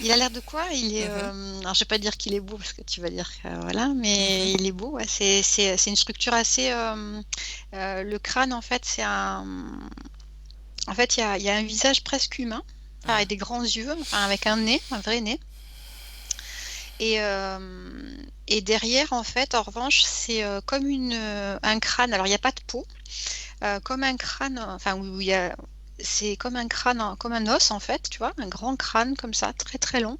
Il a l'air de quoi? Il est, Mhm. alors je vais pas dire qu'il est beau parce que tu vas dire que voilà, Mhm. mais il est beau. Ouais. C'est une structure assez. Le crâne en fait, en fait il y a un visage presque humain, enfin, Ouais. avec des grands yeux, enfin avec un nez, un vrai nez. Et derrière en fait, en revanche, c'est comme un crâne. Alors il n'y a pas de peau. Comme un crâne, enfin où il y a, c'est comme un crâne, comme un os en fait, tu vois, un grand crâne comme ça, très très long.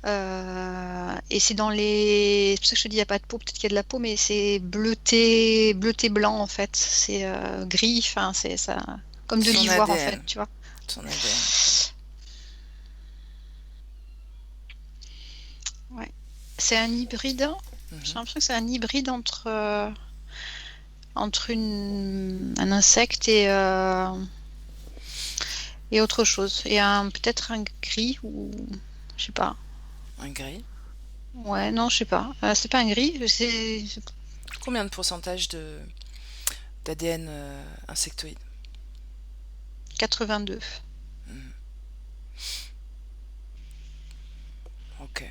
Ouais. Et c'est dans les, c'est pour ça que je te dis il n'y a pas de peau, peut-être qu'il y a de la peau, mais c'est bleuté, bleuté blanc en fait, c'est gris, enfin c'est ça, comme de Son l'ivoire en fait, ADN. tu vois. Son ADN. Ouais. C'est un hybride. J'ai Mhm. l'impression que c'est un hybride entre un insecte et autre chose. Et peut-être un gris ou je sais pas. Un gris. Ouais, non, je sais pas. C'est pas un gris, c'est Combien de pourcentage d'ADN insectoïde? 82. Mhm. Ok.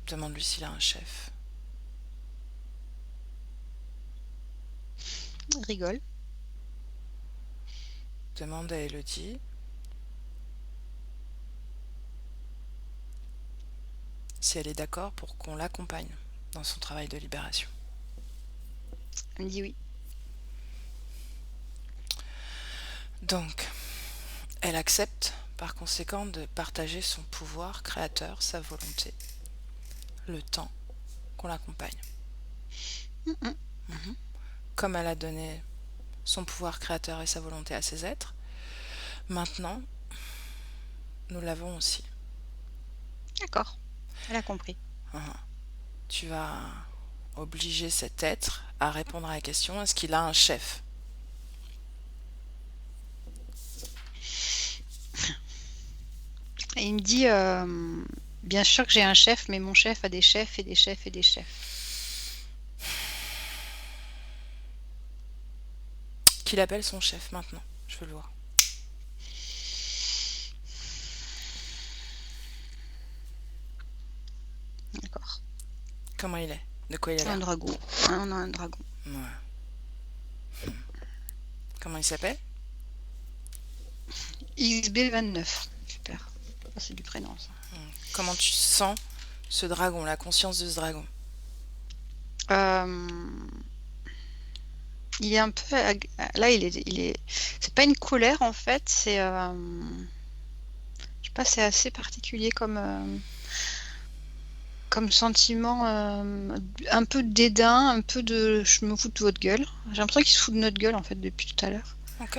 Demande-lui s'il a un chef. Rigole. Demande à Elodie si elle est d'accord pour qu'on l'accompagne dans son travail de libération. Elle me dit oui. Donc, elle accepte par conséquent de partager son pouvoir créateur, sa volonté, le temps qu'on l'accompagne. Mm-mm. Mhm. Comme elle a donné son pouvoir créateur et sa volonté à ses êtres, maintenant, nous l'avons aussi. D'accord. Elle a compris. Mhm. Tu vas obliger cet être à répondre à la question, est-ce qu'il a un chef? Et il me dit, bien sûr que j'ai un chef, mais mon chef a des chefs et des chefs et des chefs. Qu'il appelle son chef maintenant, je veux le voir. D'accord. Comment il est? De quoi il a Un l'air? dragon. On a un dragon. Ouais. Comment il s'appelle? XB29. Super. Ça, c'est du prénom, ça. Comment tu sens ce dragon, la conscience de ce dragon? Euh, il est un peu. Là, c'est pas une colère, en fait. C'est. Je sais pas, c'est assez particulier comme sentiment. Un peu de dédain, un peu de. Je me fous de votre gueule. J'ai l'impression qu'il se fout de notre gueule, en fait, depuis tout à l'heure. Ok.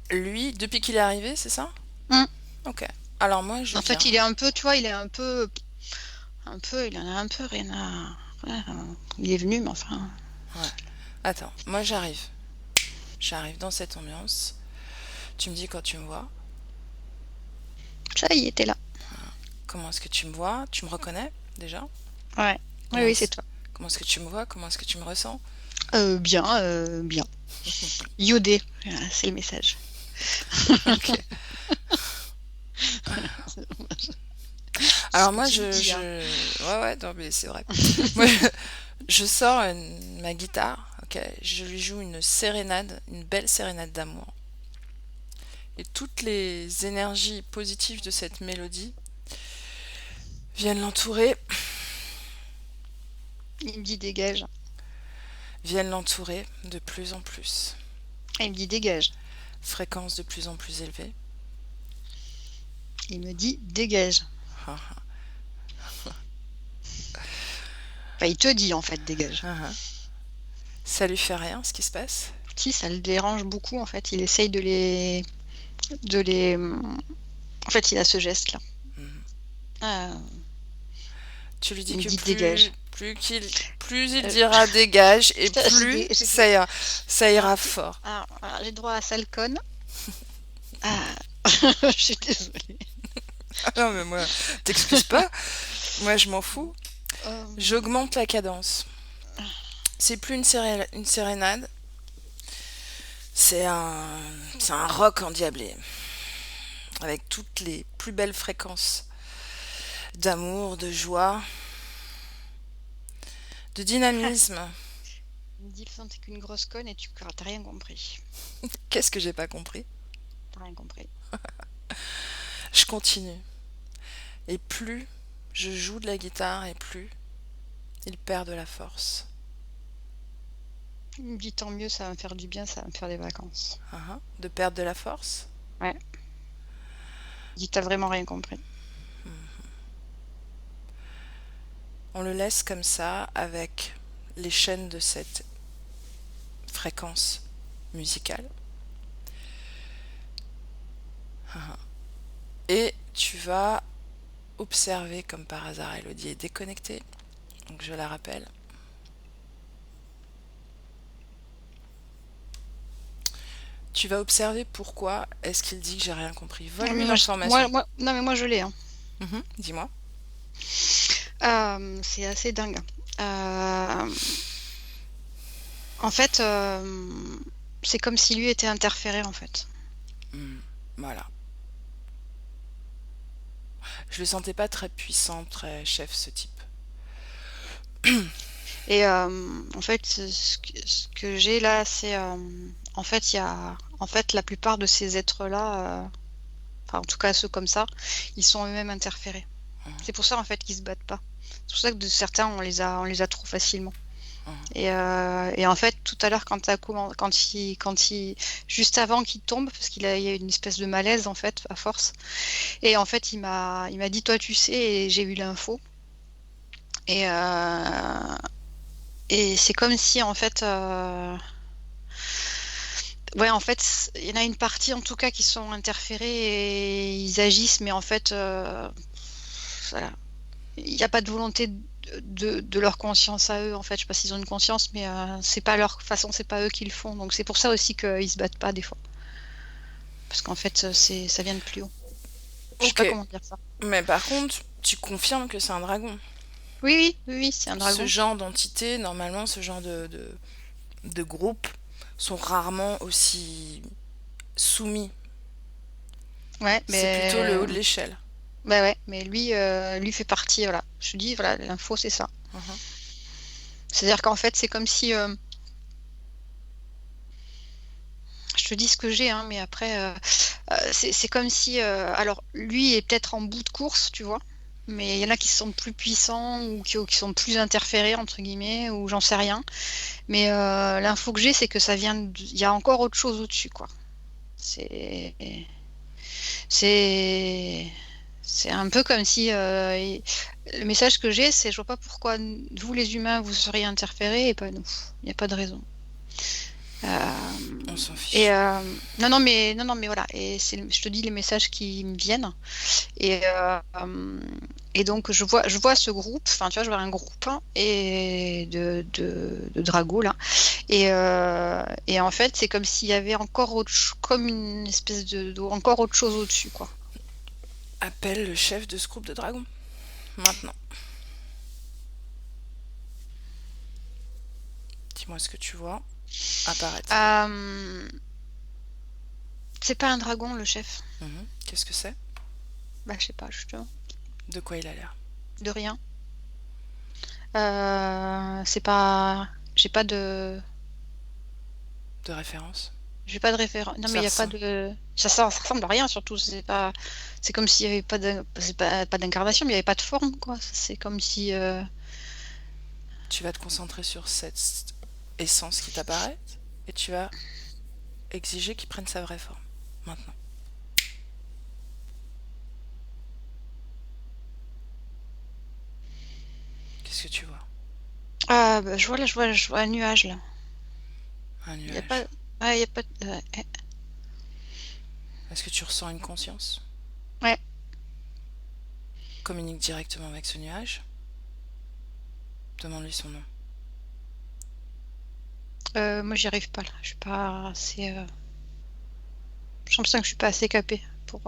Lui, depuis qu'il est arrivé, c'est ça? Hum. Ok. Alors moi, je En viens. fait, il est un peu, tu vois, il est il en a un peu rien à. Ouais, il est venu, mais enfin. Ouais. Attends, moi j'arrive. J'arrive dans cette ambiance. Tu me dis quand tu me vois. Ça, il était là. Comment est-ce que tu me vois? Tu me reconnais déjà? Ouais. Oui, Comment oui, c'est est-ce, toi. comment est-ce que tu me vois? Comment est-ce que tu me ressens? Bien, bien. Iodé, voilà, c'est le message. Ok. Alors Ce moi, qui dit, hein. Ouais, ouais, non, mais c'est vrai. Moi, je sors ma guitare, ok, je lui joue une sérénade, une belle sérénade d'amour. Et toutes les énergies positives de cette mélodie viennent l'entourer, Il me dit dégage. viennent l'entourer de plus en plus. Et il me dit dégage. Fréquence de plus en plus élevée. Il me dit dégage. Ah, Enfin, il te dit en fait dégage. ah, ah. Ça lui fait rien, ce qui se passe? Si, ça le dérange beaucoup en fait. Il essaye de les. En fait, il a ce geste-là. Mhm. Euh, Tu lui dis il me que dit dégage. plus il Euh, dira dégage et putain, plus j'ai des- ça alors, ira fort. alors, j'ai droit à Salcon. Ah, je suis désolée. Ah non, mais moi, t'excuses pas. Moi, je m'en fous. Euh, J'augmente la cadence. C'est plus une sérénade, c'est un, c'est un rock endiablé, avec toutes les plus belles fréquences d'amour, de joie, de dynamisme. il me dit t'es qu'une grosse conne et t'as rien compris. Qu'est-ce que j'ai pas compris? T'as rien compris. Je continue. Et plus je joue de la guitare, et plus il perd de la force. Il me dit tant mieux, ça va me faire du bien, ça va me faire des vacances. De perdre de la force. Ouais. Il dit t'as vraiment rien compris. On le laisse comme ça avec les chaînes de cette fréquence musicale. Et tu vas observer comme par hasard, Elodie est déconnectée, donc je la rappelle. Tu vas observer pourquoi est-ce qu'il dit que j'ai rien compris. Non, Vole-lui mais l'information. non, mais moi je l'ai. Hein. Dis-moi. C'est assez dingue. Euh, En fait, c'est comme si lui était interféré en fait. Voilà. Je le sentais pas très puissant, très chef, ce type. Et en fait, ce que j'ai là, c'est en fait, il y a en fait la plupart de ces êtres-là, enfin en tout cas ceux comme ça, ils sont eux-mêmes interférés. C'est pour ça en fait qu'ils se battent pas. C'est pour ça que de certains on les a trop facilement. Et en fait, tout à l'heure, juste avant qu'il tombe, parce il y a une espèce de malaise en fait, à force. Et en fait, il m'a dit, toi, tu sais, et j'ai eu l'info. Et, et c'est comme si en fait, ouais, en fait, il y en a une partie en tout cas qui sont interférés et ils agissent, mais en fait, voilà. Il n'y a pas de volonté de leur conscience à eux, en fait. Je sais pas s'ils ont une conscience, mais c'est pas leur façon, c'est pas eux qui le font. Donc c'est pour ça aussi qu'ils se battent pas des fois. Parce qu'en fait, ça vient de plus haut. Je sais pas Ok. comment dire ça. Mais par contre, tu confirmes que c'est un dragon. Oui, c'est un Ce dragon. genre d'entité, normalement, ce genre de groupe sont rarement aussi soumis. Ouais, C'est plutôt le haut de l'échelle. bah ouais, mais lui fait partie, voilà. Je te dis, voilà, l'info, c'est ça. Mhm. C'est-à-dire qu'en fait, c'est comme si, je te dis ce que j'ai, hein, mais après, c'est comme si, alors, lui est peut-être en bout de course, tu vois, mais il y en a qui sont plus puissants ou qui sont plus interférés, entre guillemets, ou j'en sais rien. Mais l'info que j'ai, c'est que ça vient, il y a encore autre chose au-dessus, quoi. C'est, c'est, c'est un peu comme si, le message que j'ai, c'est, je vois pas pourquoi vous, les humains, vous seriez interférés et pas nous. Il n'y a pas de raison. On s'en Et fiche. non, mais voilà. Et je te dis les messages qui me viennent. Et, et donc je vois ce groupe. Enfin, tu vois, je vois un groupe hein, et de dragos là. Et en fait, c'est comme s'il y avait encore comme une espèce encore autre chose au-dessus, quoi. Appelle le chef de ce groupe de dragons. Maintenant. Dis-moi ce que tu vois apparaître. Euh, c'est pas un dragon, le chef. Qu'est-ce que c'est? Bah, je sais pas, justement. De quoi il a l'air? De rien. C'est pas. J'ai pas de. De référence? J'ai pas de référence. Non, mais Ça il y a pas ressemble. de. Ça ressemble à rien, surtout. C'est pas. C'est comme s'il y avait pas pas d'incarnation, mais il y avait pas de forme, quoi. C'est comme si. Tu vas te concentrer sur cette essence qui t'apparaît et tu vas exiger qu'il prenne sa vraie forme. Maintenant. Qu'est-ce que tu vois? Ah, bah, je vois un nuage là. Un Il y a pas. nuage. Ah, il y a pas. Est-ce que tu ressens une conscience? Ouais. Communique directement avec ce nuage. Demande-lui son nom. Moi, j'y arrive pas là. Je suis pas assez. J'ai l'impression que je suis pas assez capée pour.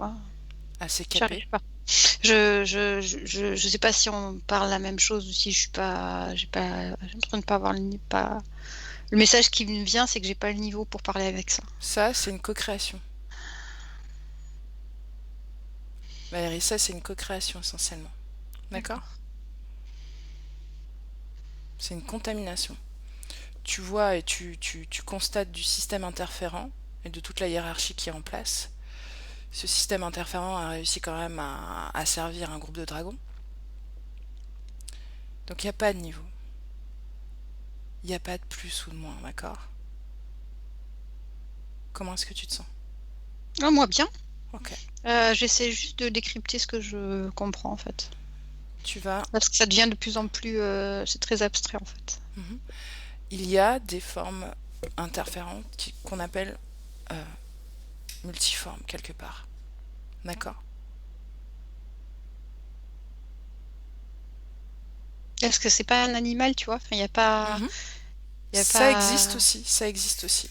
Assez J'y capé. arrive pas. Je sais pas si on parle la même chose ou si je suis pas. J'ai pas. J'ai l'impression de pas avoir pas. Le message qui me vient, c'est que j'ai pas le niveau pour parler avec ça. Ça, c'est une co-création. Valérie, ça, c'est une co-création essentiellement. D'accord? D'accord. C'est une contamination. Tu vois et tu constates du système interférent et de toute la hiérarchie qui est en place. Ce système interférent a réussi quand même à servir un groupe de dragons. Donc il n'y a pas de niveau. Il n'y a pas de plus ou de moins, d'accord? Comment est-ce que tu te sens? Ah, moi, bien. Ok. J'essaie juste de décrypter ce que je comprends en fait. Tu vas... Parce que ça devient de plus en plus. C'est très abstrait en fait. Mhm. Il y a des formes interférentes qu'on appelle euh, multiformes quelque part. D'accord? Est-ce que c'est pas un animal, tu vois? Enfin, il y a pas. Mhm. Il y a Ça existe pas. aussi, ça existe aussi.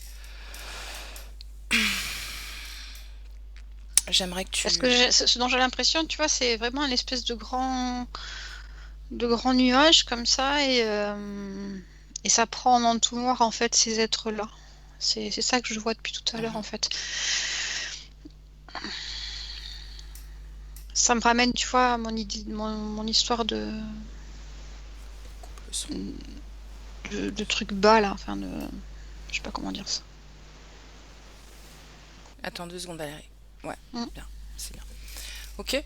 J'aimerais que Parce que tu... ce dont j'ai l'impression, tu vois, c'est vraiment une espèce de grand nuage comme ça et ça prend en entonnoir en fait ces êtres-là. C'est ça que je vois depuis tout à l'heure en Mhm. fait. Ça me ramène, tu vois, à mon histoire Coupe le son. de trucs bas là, enfin de. Je sais pas comment dire ça. Attends 2 secondes, Valérie. Ouais, Mm. bien, c'est bien. Ok.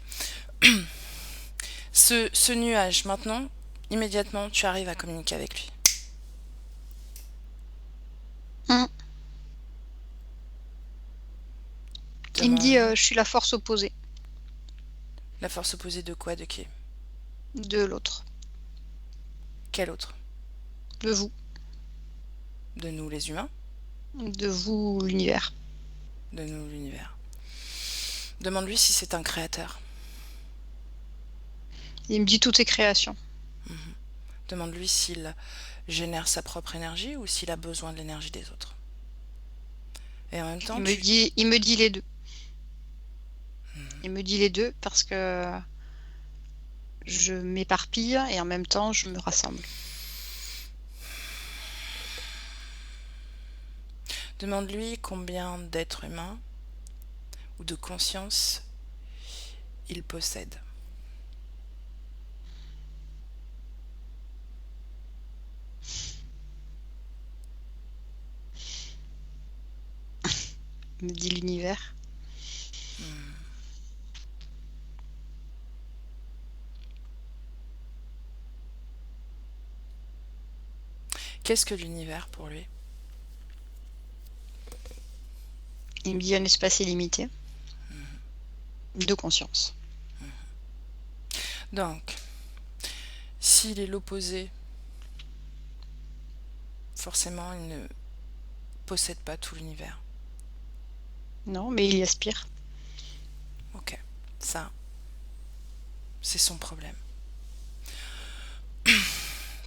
Ce nuage, maintenant, immédiatement, tu arrives à communiquer avec lui. Mm. Il me dit, Demande je suis la force opposée la force opposée de quoi, de qui? de l'autre, Quel autre? de vous, De nous les humains? de vous l'univers. De nous l'univers? Demande-lui si c'est un créateur. Il me dit tout est création. Mhm. Demande-lui s'il génère sa propre énergie ou s'il a besoin de l'énergie des autres. Et en même temps, tu... Il me dit les deux. Mhm. Il me dit les deux parce que je m'éparpille et en même temps je me rassemble. Demande-lui combien d'êtres humains ou de conscience il possède. Il me dit l'univers. Hmm. Qu'est-ce que l'univers pour lui? Il me dit un espace illimité Mhm. de conscience. Donc, s'il est l'opposé, forcément, il ne possède pas tout l'univers. Non, mais il y aspire. Ok, ça, c'est son problème.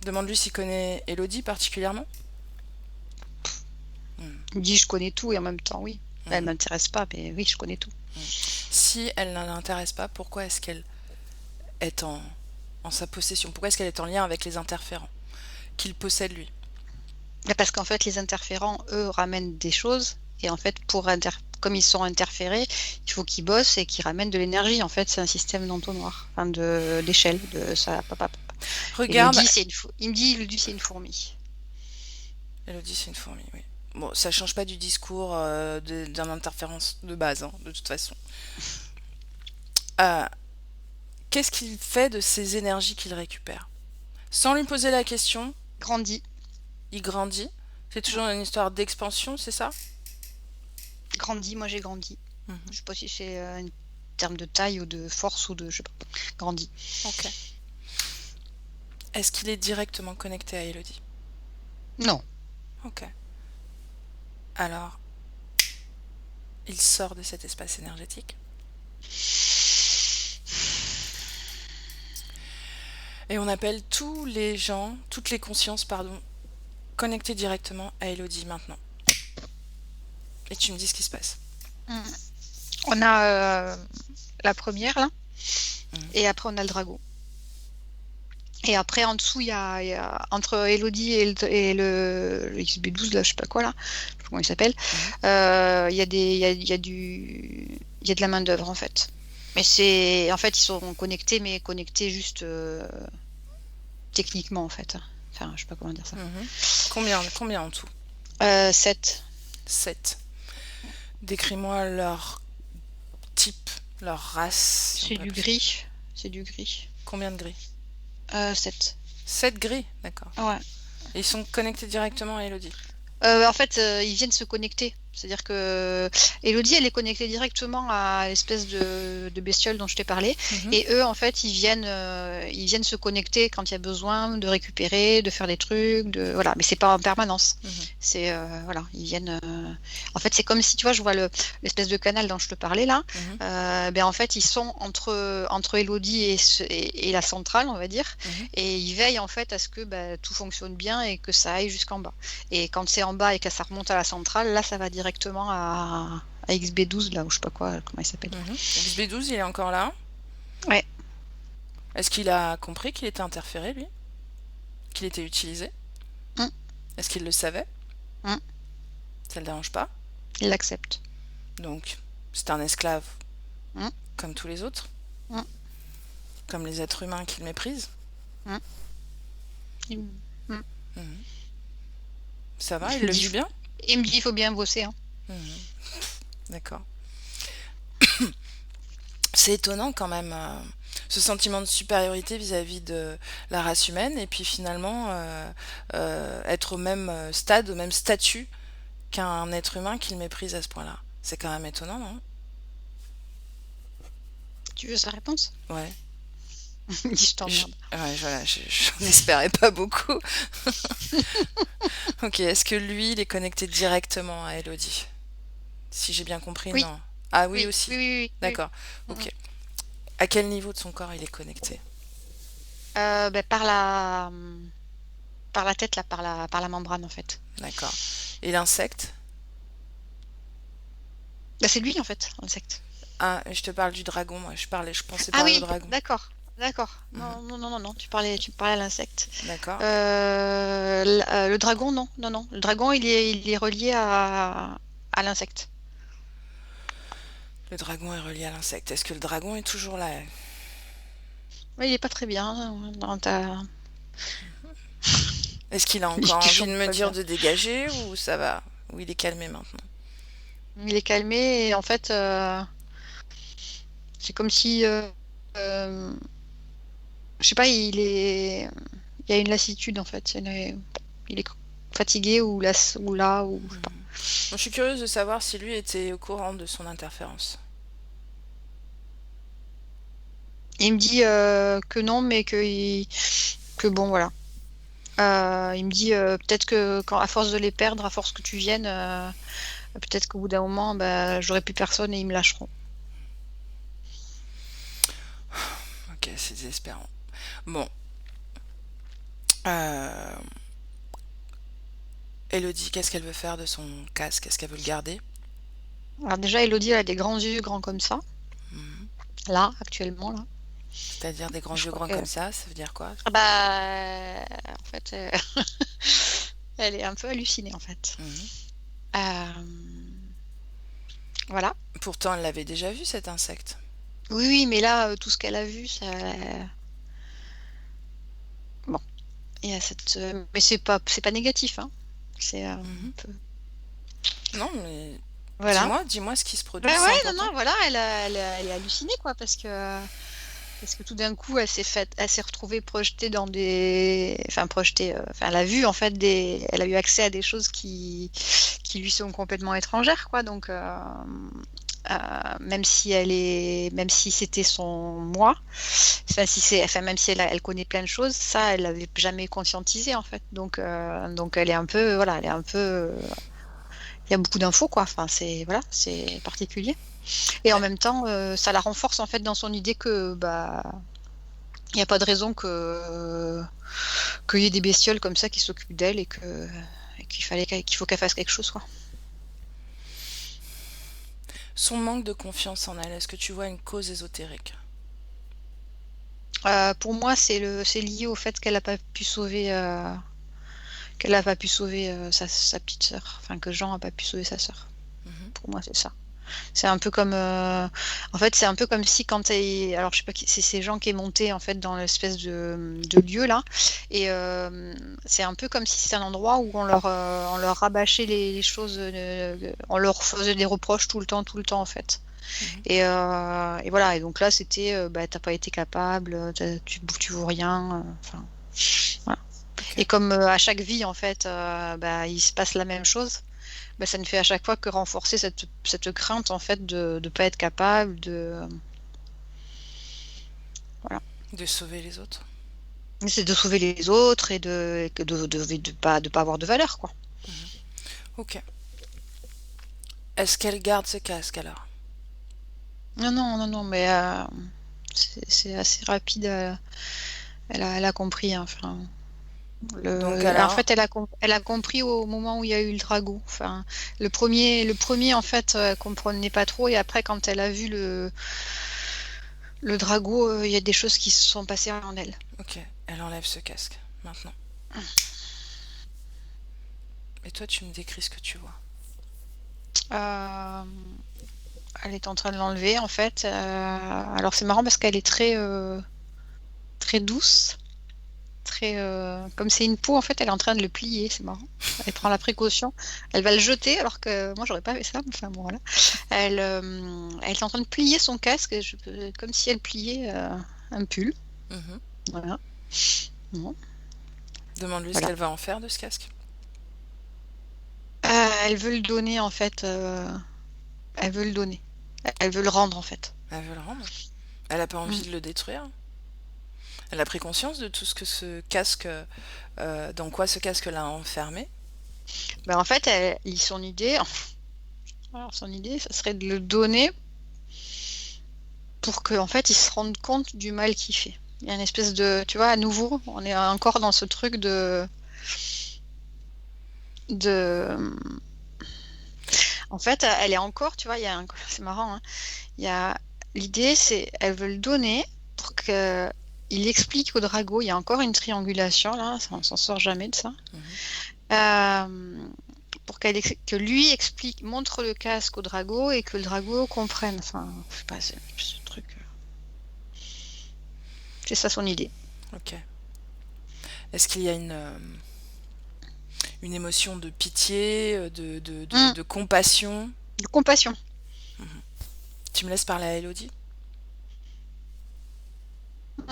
Demande-lui s'il connaît Elodie particulièrement. Hmm. Il me dit je connais tout et en même temps oui. Elle Mhm. m'intéresse pas, mais oui, je connais tout. Mhm. Si elle ne l'intéresse pas, pourquoi est-ce qu'elle est en sa possession? Pourquoi est-ce qu'elle est en lien avec les interférents qu'il possède lui? Parce qu'en fait, les interférents, eux, ramènent des choses. Et en fait, comme ils sont interférés, il faut qu'ils bossent et qu'ils ramènent de l'énergie. En fait, c'est un système d'entonnoir, enfin d'échelle, de ça. Regarde, Il me dit, Elodie, c'est une fourmi. Elodie, c'est une fourmi, oui. Bon, ça change pas du discours d'un interférence de base, hein, de toute façon. Euh, Qu'est-ce qu'il fait de ces énergies qu'il récupère? Sans lui poser la question, Grandit. il grandit. C'est toujours une histoire d'expansion, c'est ça? Grandit, moi j'ai grandi. Mhm. Je sais pas si c'est en termes de taille ou de force ou de, je sais pas, grandi. Ok. Est-ce qu'il est directement connecté à Elodie? Non. Ok. Alors, il sort de cet espace énergétique. Et on appelle tous les gens, toutes les consciences, pardon, connectées directement à Elodie maintenant. Et tu me dis ce qui se passe. Mm. On a la première là, Mhm. et après on a le dragon. Et après en dessous il y a entre Elodie et le XB12 là, je sais pas quoi là, je sais pas comment il s'appelle. Il y a il y a de la main d'œuvre en fait. Mais c'est en fait ils sont connectés mais connectés juste techniquement en fait. Enfin je sais pas comment dire ça. Mhm. Combien en tout? 7. 7. Décris-moi leur type, leur race. Si on C'est peut du appeler ça. gris. C'est du gris. Combien de gris? 7. 7 gris, d'accord. Ouais. Et ils sont connectés directement à Elodie. En fait, ils viennent se connecter. C'est-à-dire que Elodie, elle est connectée directement à l'espèce de bestiole dont je t'ai parlé. Mhm. Et eux, en fait, ils viennent se connecter quand il y a besoin de récupérer, de faire des trucs, voilà. Mais c'est pas en permanence. Mhm. C'est voilà, ils viennent. En fait, c'est comme si tu vois, je vois l'espèce de canal dont je te parlais là. Mhm. Ben en fait, ils sont entre Elodie et la centrale, on va dire. Mhm. Et ils veillent en fait à ce que ben, tout fonctionne bien et que ça aille jusqu'en bas. Et quand c'est en bas et que ça remonte à la centrale, là, ça va directement à XB12, là, ou je sais pas quoi, comment il s'appelle. Mhm. XB12, il est encore là. Ouais. Est-ce qu'il a compris qu'il était interféré, lui? Qu'il était utilisé? Mm, Est-ce qu'il le savait? mm. Ça le dérange pas? Il l'accepte. Donc, c'est un esclave Mm, comme tous les autres? mm, Comme les êtres humains qu'il méprise? mm. Il, mm. Mhm. Ça va, Il il me le dit, vit bien? il me dit, il faut bien bosser. Hein. Mhm. D'accord. C'est étonnant quand même, ce sentiment de supériorité vis-à-vis de la race humaine, et puis finalement être au même stade, au même statut qu'un être humain qu'il méprise à ce point-là. C'est quand même étonnant, non? Tu veux sa réponse? Ouais. Il me dit, je t'emmerde. Ouais, voilà, j'en espérais pas beaucoup. Ok, est-ce que lui, il est connecté directement à Elodie? Si j'ai bien compris, Oui, non. Ah oui oui, aussi. oui, oui, oui, oui. D'accord. Mm, mm. Ok. À quel niveau de son corps il est connecté? Ben, par la tête, là, par la membrane, en fait. D'accord. Et l'insecte? Ben, c'est lui, en fait, l'insecte. Ah, je te parle du dragon, moi. Je pensais Ah parler au oui, dragon. d'accord, d'accord. Mhm. Non, non, non, non, non, tu parlais à l'insecte. D'accord. Le dragon, non, non, non. Le dragon, il est relié à l'insecte. Le dragon est relié à l'insecte. Est-ce que le dragon est toujours là? Mais il est pas très bien dans ta... Est-ce qu'il a Il encore envie de chante me pas dire bien. de dégager ou ça va? Ou il est calmé maintenant? Il est calmé et en fait, c'est comme si, euh, je sais pas, il y a une lassitude en fait. Il est fatigué ou là, ou je sais pas. Bon, je suis curieuse de savoir si lui était au courant de son interférence. Il me dit que non, mais que bon, voilà. Il me dit peut-être que à force de les perdre, à force que tu viennes, peut-être qu'au bout d'un moment, bah, j'aurai plus personne et ils me lâcheront. Ok, c'est désespérant. Bon. Euh... Elodie, qu'est-ce qu'elle veut faire de son casque? Est-ce qu'elle veut le garder? Alors déjà, Elodie, elle a des grands yeux grands comme ça, Mhm. là, actuellement, là. C'est-à-dire des grands Je yeux crois grands que... comme ça veut dire quoi? Ah bah, en fait, elle est un peu hallucinée, en fait. Mhm. Euh, Voilà. Pourtant, elle l'avait déjà vu, cet insecte. Oui, oui, mais là, tout ce qu'elle a vu, ça. Bon, il y a cette. Mais c'est pas négatif, hein. C'est un Mhm. peu. Non, mais Voilà. dis-moi ce qui se produit, Ben c'est ouais, non, important. non, voilà, elle est hallucinée, quoi, parce que tout d'un coup, elle s'est retrouvée projetée dans des, enfin projetée, enfin elle a vu en fait elle a eu accès à des choses qui lui sont complètement étrangères, quoi. Donc même si c'était son moi, enfin même si elle connaît plein de choses, ça, elle l'avait jamais conscientisé en fait. Donc elle est un peu, voilà, elle est un peu, il y a beaucoup d'infos, quoi. Enfin c'est, voilà, c'est particulier. Et en Euh, même temps, ça la renforce en fait dans son idée que bah il n'y a pas de raison qu'il y ait des bestioles comme ça qui s'occupent d'elle qu'il faut qu'elle fasse quelque chose, quoi. Son manque de confiance en elle, est-ce que tu vois une cause ésotérique? Pour moi, c'est lié au fait qu'elle a pas pu sauver sa petite sœur, enfin que Jean a pas pu sauver sa sœur. Mhm. Pour moi, c'est ça. C'est un peu comme, en fait, c'est un peu comme si alors je sais pas, c'est ces gens qui est monté en fait dans l'espèce de lieu là, et c'est un peu comme si c'était un endroit où on leur rabâchait les choses, on leur faisait des reproches tout le temps en fait. Mhm. Et voilà. Et donc là, c'était, bah t'as pas été capable, tu vaux rien, enfin voilà. Ok. Et comme à chaque vie en fait, bah il se passe la même chose. Bah, ça ne fait à chaque fois que renforcer cette crainte en fait de ne pas être capable de voilà. De sauver les autres. C'est de sauver les autres et de pas avoir de valeur, quoi. Mhm. Ok. Est-ce qu'elle garde ce casque alors? Non, non, non, non, mais c'est assez rapide. Elle a compris, hein, enfin, Donc en alors, fait, elle a compris au moment où il y a eu le dragon. Enfin, le premier en fait, elle comprenait pas trop, et après, quand elle a vu le dragon, il y a des choses qui se sont passées en elle. ok, elle enlève ce casque maintenant. Et toi, tu me décris ce que tu vois. Euh, Elle est en train de l'enlever en fait. Alors c'est marrant parce qu'elle est très douce, comme c'est une peau en fait, elle est en train de le plier. C'est marrant. Elle prend la précaution. Elle va le jeter alors que moi j'aurais pas fait ça. Enfin bon voilà. Elle est en train de plier son casque, comme si elle pliait un pull. Mhm. Voilà. Bon, Demande-lui ce voilà. qu'elle va en faire de ce casque. Elle veut le donner en fait. Elle veut le donner. Elle veut le rendre en fait. Elle veut le rendre. Elle n'a pas envie Mm. de le détruire. Elle a pris conscience de tout ce que dans quoi ce casque l'a enfermé. Ben, en fait, son idée, alors son idée, ça serait de le donner pour qu'en fait, il se rende compte du mal qu'il fait. Il y a une espèce de, tu vois, à nouveau, on est encore dans ce truc de, en fait, elle est encore, tu vois, c'est marrant, hein. Il y a l'idée, elle veut le donner pour que il explique au Drago. Il y a encore une triangulation là, on s'en sort jamais de ça. Mhm. Euh, pour que lui explique, montre le casque au Drago et que le Drago comprenne. Enfin, je sais pas, c'est ce truc. C'est ça son idée. Ok. Est-ce qu'il y a une émotion de pitié, Hum, de compassion? de compassion. Mhm. Tu me laisses parler à Elodie? Hum,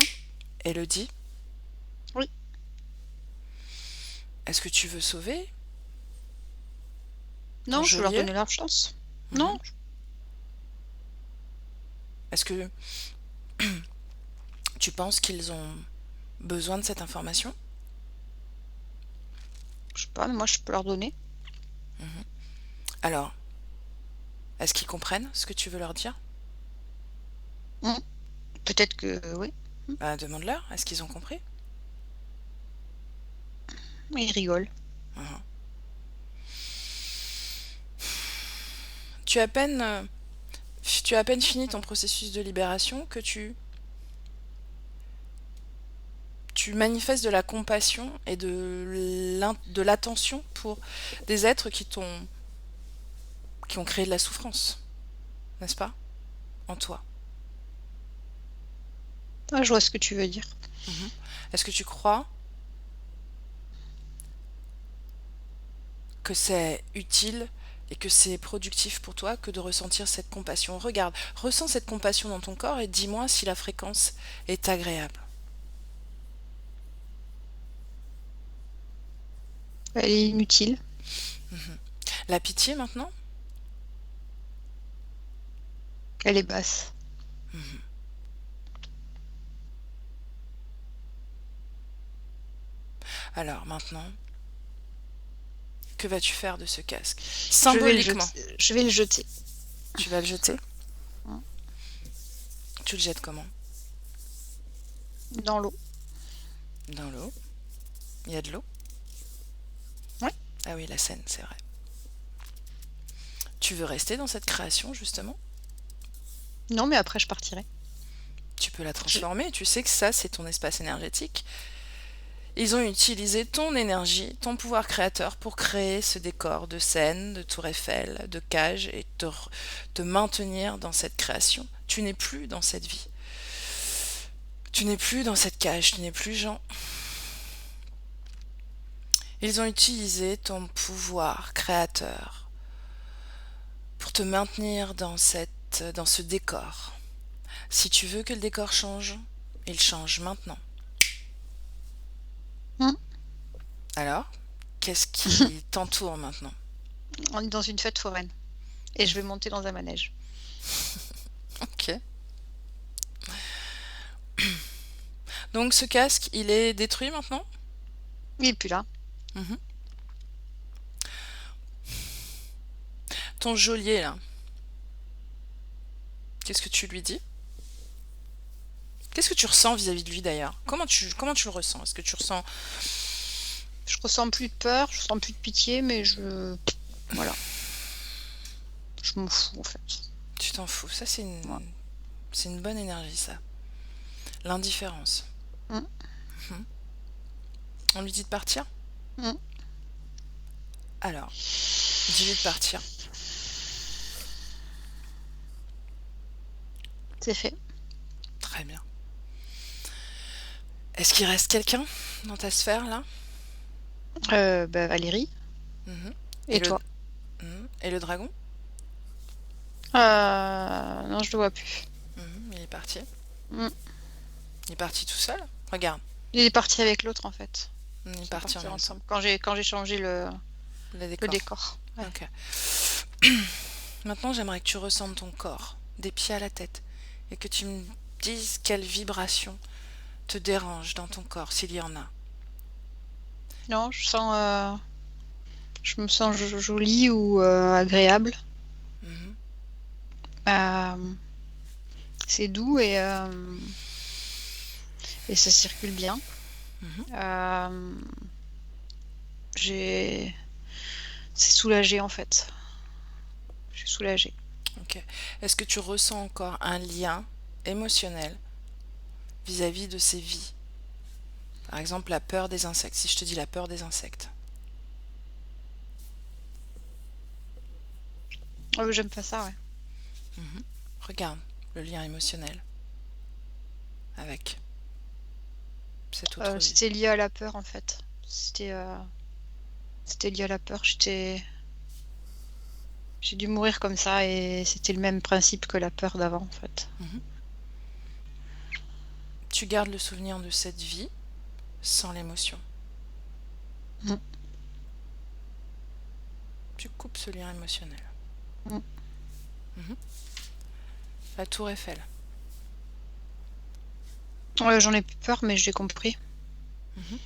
Elodie, oui. est-ce que tu veux sauver ton Non, je veux leur geôlier? donner leur chance. Mhm. Non, Est-ce que tu penses qu'ils ont besoin de cette information? je sais pas, mais moi je peux leur donner. Mhm. Alors, est-ce qu'ils comprennent ce que tu veux leur dire? Hum, peut-être que oui. Bah, demande-leur, est-ce qu'ils ont compris? Ils rigolent. Mhm. Tu as à peine, tu as à peine fini ton processus de libération que tu manifestes de la compassion et de l'attention pour des êtres qui ont créé de la souffrance. n'est-ce pas? En toi. Ah, je vois ce que tu veux dire. Mhm. Est-ce que tu crois que c'est utile et que c'est productif pour toi que de ressentir cette compassion? Regarde, ressens cette compassion dans ton corps et dis-moi si la fréquence est agréable. Elle est inutile. La pitié maintenant? Elle est basse. Alors maintenant, que vas-tu faire de ce casque? Je vais le Symboliquement, jeter. Je vais le jeter. tu vas le jeter? Hein, Tu le jettes comment? dans l'eau. Dans l'eau? Il y a de l'eau? Ouais. Ah oui, la Seine, c'est vrai. Tu veux rester dans cette création, justement? Non, mais après, je partirai. Tu peux la Je- transformer, tu sais que ça, c'est ton espace énergétique. Ils ont utilisé ton énergie, ton pouvoir créateur pour créer ce décor de scène, de tour Eiffel, de cage et te maintenir dans cette création. Tu n'es plus dans cette vie. Tu n'es plus dans cette cage, tu n'es plus Jean. Ils ont utilisé ton pouvoir créateur pour te maintenir dans ce décor. Si tu veux que le décor change, il change maintenant. Hein, Alors, qu'est-ce qui t'entoure maintenant? on est dans une fête foraine. Et je vais monter dans un manège. Ok. Donc ce casque, il est détruit maintenant? Et puis là, Mhm. Ton geôlier, là, qu'est-ce que tu lui dis? Qu'est-ce que tu ressens vis-à-vis de lui d'ailleurs? Comment tu le ressens? Est-ce que tu ressens... je ressens plus de peur, je ressens plus de pitié, mais voilà, je m'en fous en fait. Tu t'en fous. Ça, Ouais. c'est une bonne énergie, ça. L'indifférence. Hum, Mhm. On lui dit de partir? hum, Alors, dis-lui de partir. c'est fait. Très bien. Est-ce qu'il reste quelqu'un dans ta sphère, là? Bah, Valérie, Mhm. Et et le... toi? Et le dragon? Non, je le vois plus. Il est parti. Hum. Il est parti tout seul? Regarde, Il est parti avec l'autre en fait. il est Ils sont parti en partis même temps. ensemble. Quand j'ai changé Le le décor. décor. Ouais. Ok. Maintenant, j'aimerais que tu ressentes ton corps, des pieds à la tête, et que tu me dises quelle vibration te dérange dans ton corps, s'il y en a. Non, je me sens jolie ou agréable. Mhm. Euh, c'est doux et ça circule bien. Mhm. Euh, j'ai, c'est soulagé en fait. Je suis soulagée. Ok. Est-ce que tu ressens encore un lien émotionnel vis-à-vis de ces vies? Par exemple, la peur des insectes. Si je te dis la peur des insectes. J'aime pas ça, ouais. Mhm. Regarde le lien émotionnel avec cette autre vie. C'était lié à la peur en fait. C'était lié à la peur. J'ai dû mourir comme ça et c'était le même principe que la peur d'avant en fait. Mhm. Tu gardes le souvenir de cette vie sans l'émotion. Mm, Tu coupes ce lien émotionnel. mm. Mhm. La tour Eiffel. Ouais, j'en ai plus peur, mais j'ai compris. Mhm.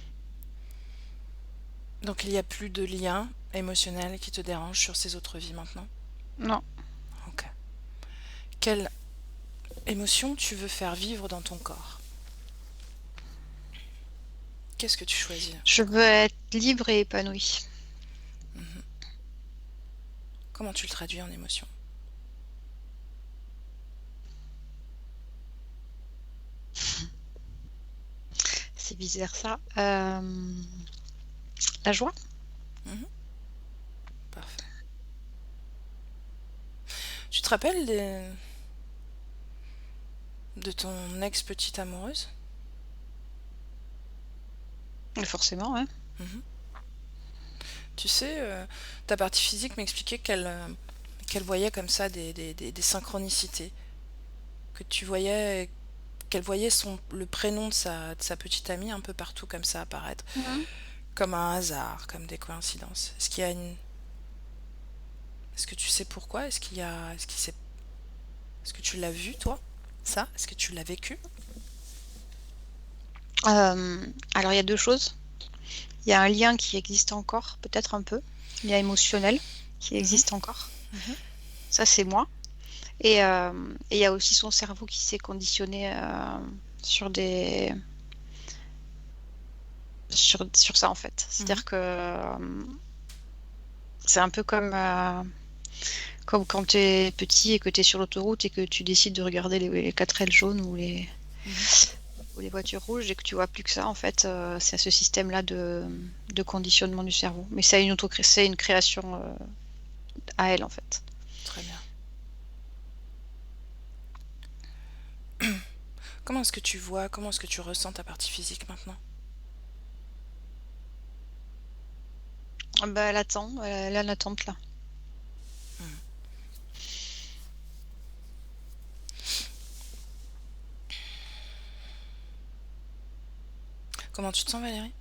Donc il n'y a plus de lien émotionnel qui te dérange sur ces autres vies maintenant? Non, Ok. Quelle émotion tu veux faire vivre dans ton corps? Qu'est-ce que tu choisis? je veux être libre et épanouie. Mhm. Comment tu le traduis en émotion? C'est bizarre ça. La joie? Mhm. Parfait. Tu te rappelles de ton ex-petite amoureuse? Forcément, ouais. Mhm. Tu sais, ta partie physique m'expliquait qu'elle voyait comme ça des synchronicités. Que tu voyais, qu'elle voyait le prénom de sa petite amie un peu partout comme ça apparaître. Mhm. Comme un hasard, comme des coïncidences. Est-ce que tu sais pourquoi? Est-ce que tu l'as vu, toi? Ça? Est-ce que tu l'as vécu? Alors, il y a deux choses. Il y a un lien qui existe encore, peut-être un peu, lien émotionnel qui Mhm, existe encore. mhm. Ça, c'est moi. Et il y a aussi son cerveau qui s'est conditionné sur sur ça, en fait. Mhm. C'est-à-dire que c'est un peu comme quand tu es petit et que tu es sur l'autoroute et que tu décides de regarder les 4L jaunes Mhm. ou les voitures rouges et que tu vois plus que ça, en fait, c'est ce système-là de conditionnement du cerveau. Mais c'est une création à elle, en fait. Très bien. Comment est-ce que tu vois, comment est-ce que tu ressens ta partie physique maintenant? Bah, elle attend, elle est en attente là. Mhm. Comment tu te sens, Valérie?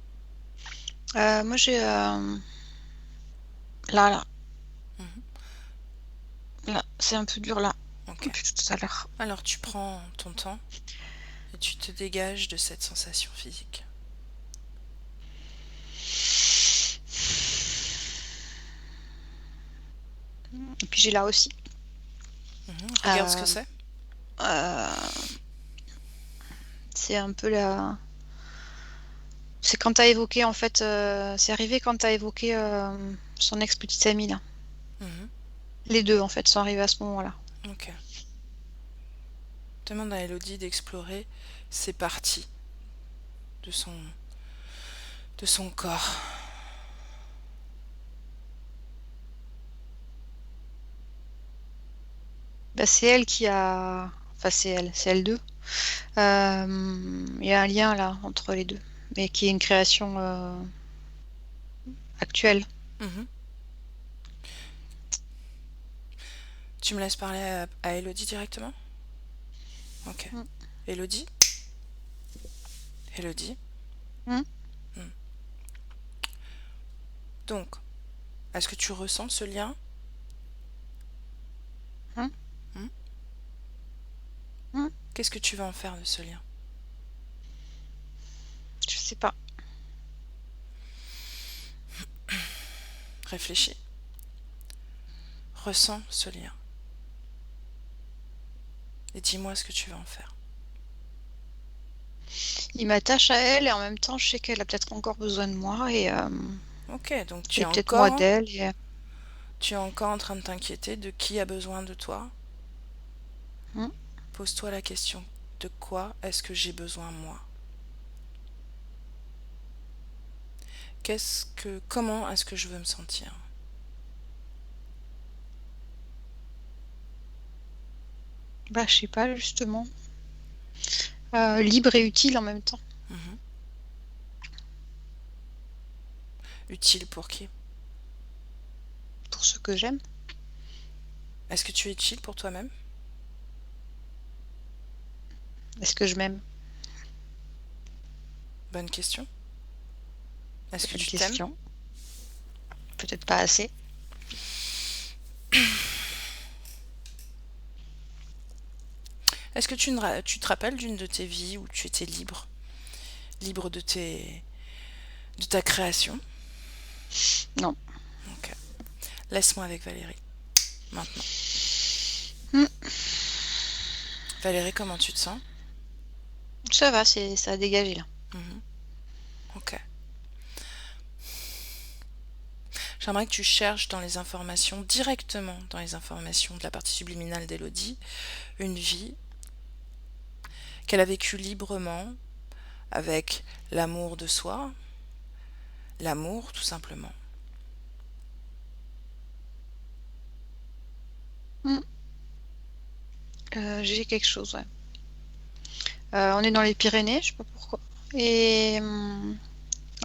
Moi, là, là, Mhm. là, c'est un peu dur là, Ok. depuis tout à l'heure. Alors tu prends ton temps et tu te dégages de cette sensation physique. Et puis j'ai là aussi. Mhm. Regarde ce que Euh, c'est. euh, c'est un peu la. C'est quand t'as évoqué, en fait, c'est arrivé quand t'as évoqué son ex-petite amie là. Mhm. Les deux, en fait, sont arrivés à ce moment-là. Ok. Demande à Elodie d'explorer ces parties de de son corps. Bah, c'est elle qui a. Enfin, c'est elle deux. Il y a un lien là entre les deux, mais qui est une création actuelle. Mhm. Tu me laisses parler à Elodie directement? Ok. Mm. Elodie? Elodie? Mm. Hmm. Donc, est-ce que tu ressens ce lien? Mm. Hmm. Mm. Qu'est-ce que tu vas en faire de ce lien? Je sais pas. Réfléchis. Ressens ce lien. Et dis-moi ce que tu vas en faire. Il m'attache à elle et en même temps, je sais qu'elle a peut-être encore besoin de moi Ok, donc et peut-être moi d'elle. tu es encore en train de t'inquiéter de qui a besoin de toi. Mm. Pose-toi la question, de quoi est-ce que j'ai besoin moi? Comment est-ce que je veux me sentir? Bah, je sais pas, justement. Libre et utile en même temps, Mhm. Utile pour qui? pour ce que j'aime. Est-ce que tu es utile pour toi-même? Est-ce que je m'aime? Bonne question. Est-ce que Bonne tu t'aimes? question. Peut-être pas assez. Est-ce que tu te rappelles d'une de tes vies où tu étais libre? Libre de ta création? Non. Ok. Laisse-moi avec Valérie, maintenant. Mm. Valérie, comment tu te sens? Ça va, ça a dégagé là. Mhm. Ok. J'aimerais que tu cherches dans les informations, directement dans les informations de la partie subliminale d'Elodie, une vie qu'elle a vécue librement, avec l'amour de soi, l'amour tout simplement. Mm. J'ai quelque chose, ouais. On est dans les Pyrénées, je sais pas pourquoi. Et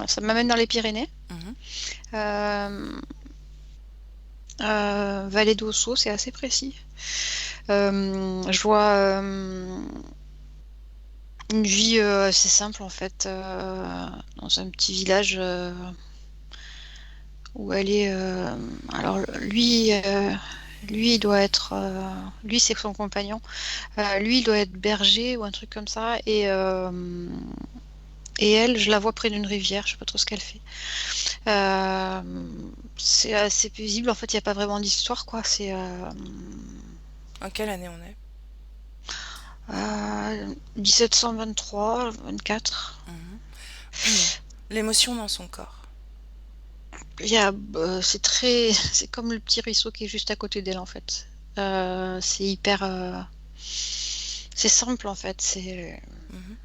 ça m'amène dans les Pyrénées. Mhm. Euh, Vallée d'Ossau, c'est assez précis. Je vois une vie assez simple en fait, dans un petit village où elle est. Alors lui, il doit être. Lui, c'est son compagnon. Lui, il doit être berger ou un truc comme ça. Et elle, je la vois près d'une rivière. Je sais pas trop ce qu'elle fait. Euh, c'est assez paisible. En fait, il n'y a pas vraiment d'histoire, quoi. C'est En quelle année on est? 1723, 24. L'émotion dans son corps. C'est très, c'est comme le petit ruisseau qui est juste à côté d'elle en fait. C'est hyper, c'est simple en fait. Mhm.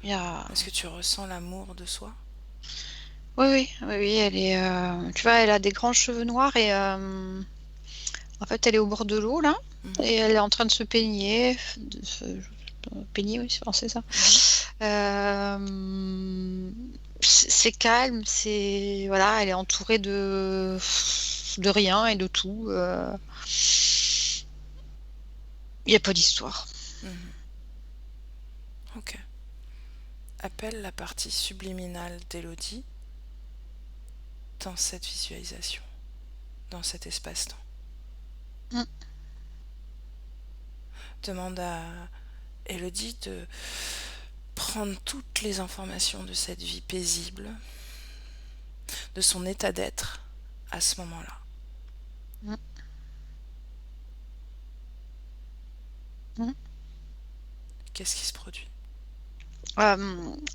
Il y a, Est-ce que tu ressens l'amour de soi? oui, oui, oui, oui, elle est, tu vois, elle a des grands cheveux noirs et en fait, elle est au bord de l'eau là Mhm. et elle est en train de se peigner, peigner, oui, c'est ça. C'est calme, c'est voilà, elle est entourée de rien et de tout. Il n'y a pas d'histoire. Mhm. Ok. Appelle la partie subliminale d'Élodie dans cette visualisation, dans cet espace-temps. Mm. Demande à Élodie de prendre toutes les informations de cette vie paisible, de son état d'être à ce moment-là. Mm. Mm. Qu'est-ce qui se produit?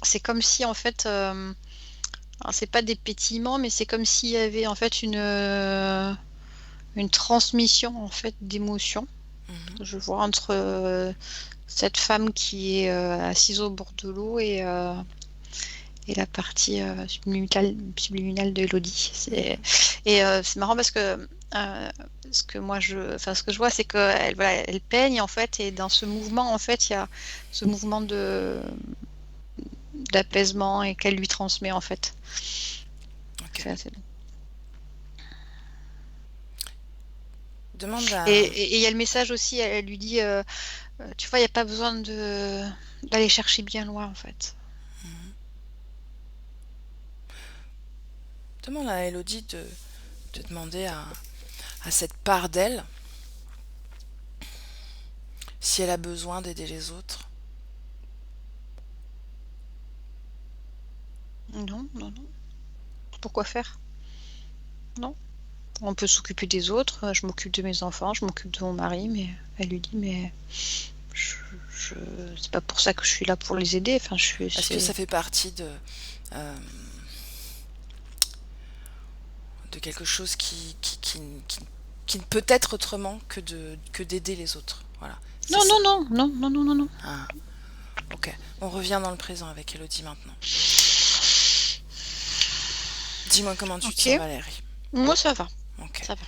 C'est comme si en fait, alors c'est pas des pétillements, mais c'est comme s'il y avait en fait une transmission en fait d'émotions. Mhm. Je vois entre cette femme qui est assise au bord de l'eau et la partie subliminale de Elodie. C'est marrant euh, ce que je vois, c'est qu'elle voilà, elle peigne en fait, et dans ce mouvement, en fait, il y a ce mouvement d'apaisement et qu'elle lui transmet en fait. Ok. C'est assez bon. Demande Et à... et il y a le message aussi, elle lui dit, tu vois, il n'y a pas besoin d'aller chercher bien loin en fait. Demande à Élodie de demander à cette part d'elle si elle a besoin d'aider les autres. Non, non, non. Pourquoi faire? Non. On peut s'occuper des autres. Je m'occupe de mes enfants, je m'occupe de mon mari, mais elle lui dit, mais je, je- c'est pas pour ça que je suis là pour les aider. Enfin, Est-ce que ça fait partie euh, de quelque chose qui ne peut être autrement que d'aider les autres? Voilà, c'est Non, ça. non, non, non, non, non, non, non. Ah, ok. On revient dans le présent avec Élodie maintenant. Dis-moi comment tu te Ok. sens, Valérie. Moi, ça va. Ok. Ça va.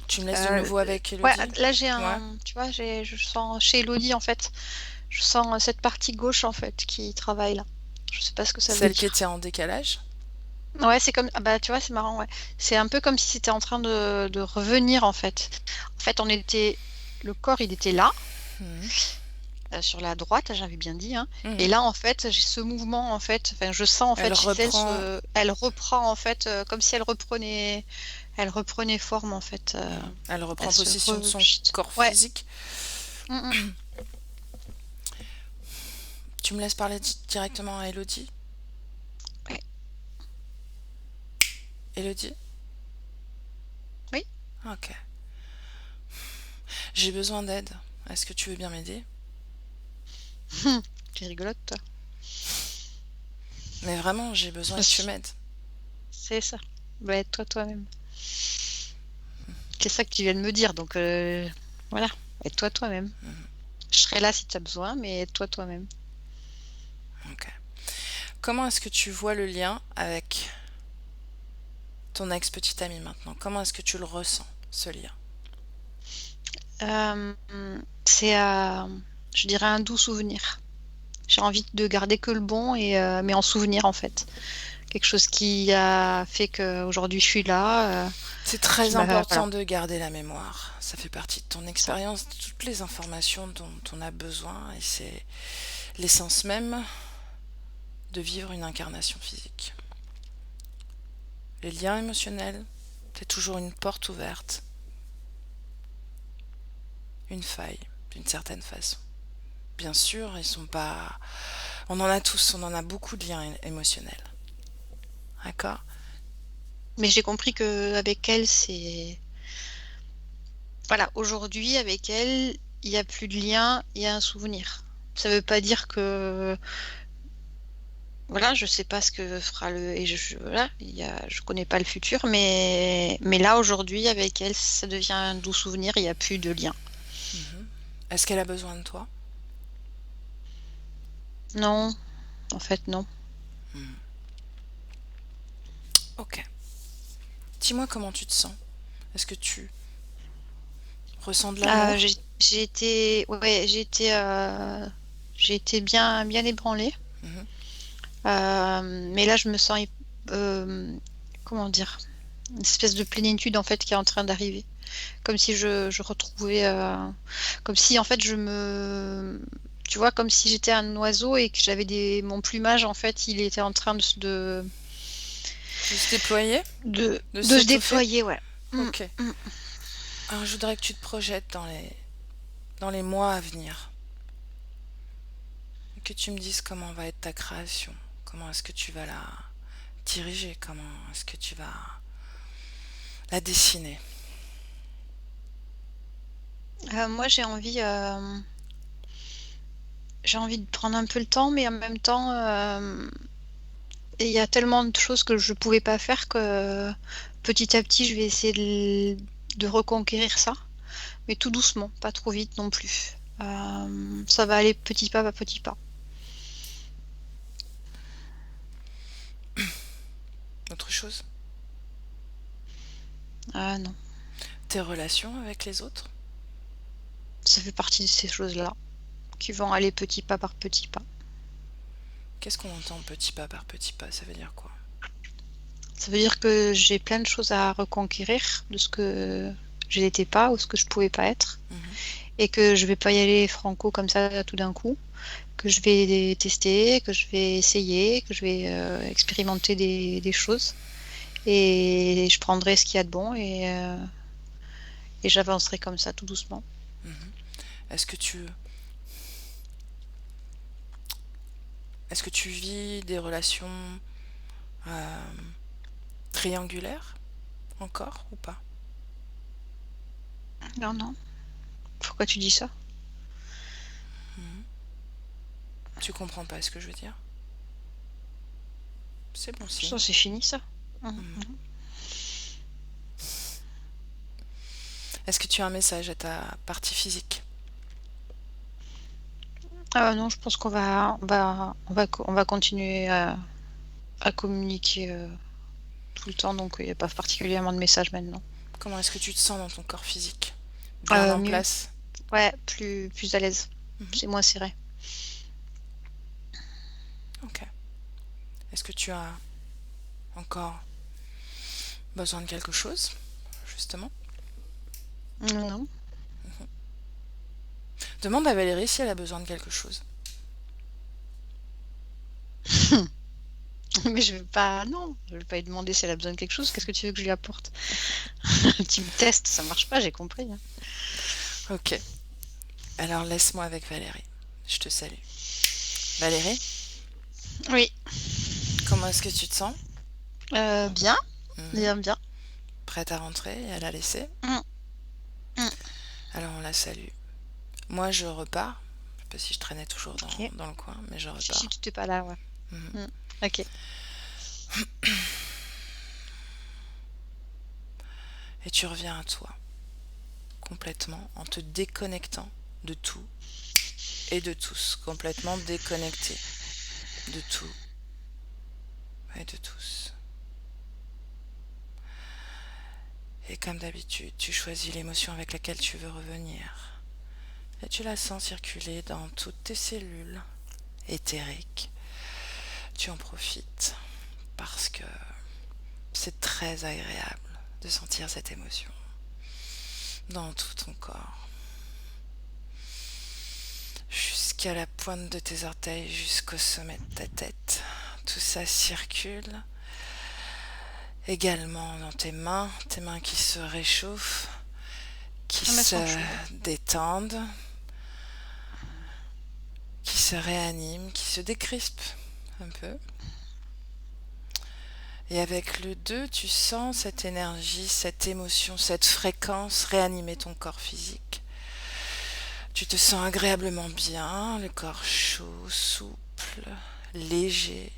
Tu me laisses de nouveau avec Ouais, Élodie? là, Ouais. tu vois, je sens chez Elodie, en fait, je sens cette partie gauche, en fait, qui travaille là. Je sais pas ce que ça veut Celle qui dire. était en décalage? Ouais, c'est comme, ah bah, tu vois, c'est marrant, ouais. C'est un peu comme si c'était en train de revenir, en fait. En fait, le corps, il était là, Mhm. sur la droite, j'avais bien dit, hein. Et Mhm. là, en fait, j'ai ce mouvement, en fait, enfin, je sens, en Elle fait, chez elle, reprend. elle reprend, en fait, comme si elle reprenait forme, en fait. Elle Elle reprend se possession de son rechute. corps Ouais. physique. Mm, mm. Tu me laisses parler directement à Élodie? Ouais. Élodie? Oui. Ok. J'ai besoin d'aide. Est-ce que tu veux bien m'aider? Tu rigolotes, toi. Mais vraiment, j'ai besoin que tu m'aides. C'est ça. Bah, aide-toi toi-même. C'est ça que tu viens de me dire, donc voilà. Aide-toi toi-même. Je serai là si tu as besoin, mais aide-toi toi-même. Ok. Comment est-ce que tu vois le lien avec ton ex-petite amie maintenant, comment est-ce que tu le ressens, ce lien? Euh, c'est, je dirais, un doux souvenir. J'ai envie de garder que le bon, mais en souvenir en fait. Quelque chose qui a fait qu'aujourd'hui je suis là, C'est qui très m'a... Voilà, important de garder la mémoire. Ça fait partie de ton ça. expérience, de toutes les informations dont on a besoin, et c'est l'essence même de vivre une incarnation physique. Les liens émotionnels, c'est toujours une porte ouverte, une faille, d'une certaine façon. Bien sûr, ils sont pas. On en a tous, on en a beaucoup de liens émotionnels. D'accord? Mais j'ai compris que avec elle, c'est... Voilà, aujourd'hui, avec elle, il n'y a plus de lien, il y a un souvenir. Ça veut pas dire que... Voilà, je sais pas ce que fera le... Et voilà, je connais pas le futur, mais là, aujourd'hui, avec elle, ça devient un doux souvenir, il n'y a plus de lien. Est-ce qu'elle a besoin de toi? Non, en fait, non. Ok. Dis-moi comment tu te sens. Est-ce que tu ressens de l'amour? Ouais, j'ai été bien, bien ébranlée. Mhm. Mais là, je me sens, euh, comment dire, une espèce de plénitude en fait qui est en train d'arriver. Comme si je retrouvais, comme si en fait tu vois, comme si j'étais un oiseau et que mon plumage en fait, il était en train De se déployer? De de se s'étoffer? déployer, ouais. Mm, Ok. mm. Alors je voudrais que tu te projettes dans les mois à venir. Et que tu me dises comment va être ta création. Comment est-ce que tu vas la diriger? Comment est-ce que tu vas la dessiner? Moi, j'ai envie de prendre un peu le temps, mais en même temps, il y a tellement de choses que je pouvais pas faire que petit à petit, je vais essayer de reconquérir ça, mais tout doucement, pas trop vite non plus. Ça va aller petit pas par petit pas. Autre chose? Non, Tes relations avec les autres? ça fait partie de ces choses-là qui vont aller petit pas par petit pas. Qu'est-ce qu'on entend petit pas par petit pas? Ça veut dire quoi? Ça veut dire que j'ai plein de choses à reconquérir de ce que je n'étais pas ou ce que je pouvais pas être, Mhm. et que je vais pas y aller franco comme ça tout d'un coup, que je vais tester, que je vais essayer, que je vais expérimenter des choses. Et je prendrai ce qu'il y a de bon et j'avancerai comme ça tout doucement. Est-ce que tu est-ce que tu vis des relations euh, triangulaires encore ou pas? Non, non. Pourquoi tu dis ça? Tu comprends pas ce que je veux dire? C'est bon Ça, signe. c'est fini, ça. Mhm. Est-ce que tu as un message à ta partie physique? Non, je pense on va continuer à communiquer tout le temps, donc il n'y a pas particulièrement de message maintenant. Comment est-ce que tu te sens dans ton corps physique? Bien en Mieux. place? Ouais, plus à l'aise. Mhm. C'est moins serré. Ok. Est-ce que tu as encore besoin de quelque chose, justement? Non, non. Demande à Valérie si elle a besoin de quelque chose. Mais je vais pas. Non, je vais pas lui demander si elle a besoin de quelque chose. Qu'est-ce que tu veux que je lui apporte? Tu me testes, ça marche pas, j'ai compris, hein. Ok. Alors laisse-moi avec Valérie. Je te salue. Valérie, Oui. comment est-ce que tu te sens? Bien, Mhm. bien, bien. Prête à rentrer et à la laisser? Mm, mm. Alors on la salue. Moi je repars. Je sais pas si je traînais toujours Ok. dans le coin, mais je Si repars. tu t'es pas là, ouais. Mhm. Mm. Ok. Et tu reviens à toi, complètement, en te déconnectant de tout et de tous. Complètement déconnecté de tout et de tous. Et comme d'habitude, tu choisis l'émotion avec laquelle tu veux revenir. Et tu la sens circuler dans toutes tes cellules éthériques. Tu en profites parce que c'est très agréable de sentir cette émotion dans tout ton corps. Jusqu'à la pointe de tes orteils, jusqu'au sommet de ta tête. Tout ça circule. Également dans tes mains qui se réchauffent, qui se détendent, qui se réaniment, qui se décrispent un peu. Et avec le 2, tu sens cette énergie, cette émotion, cette fréquence réanimer ton corps physique. Tu te sens agréablement bien, le corps chaud, souple, léger,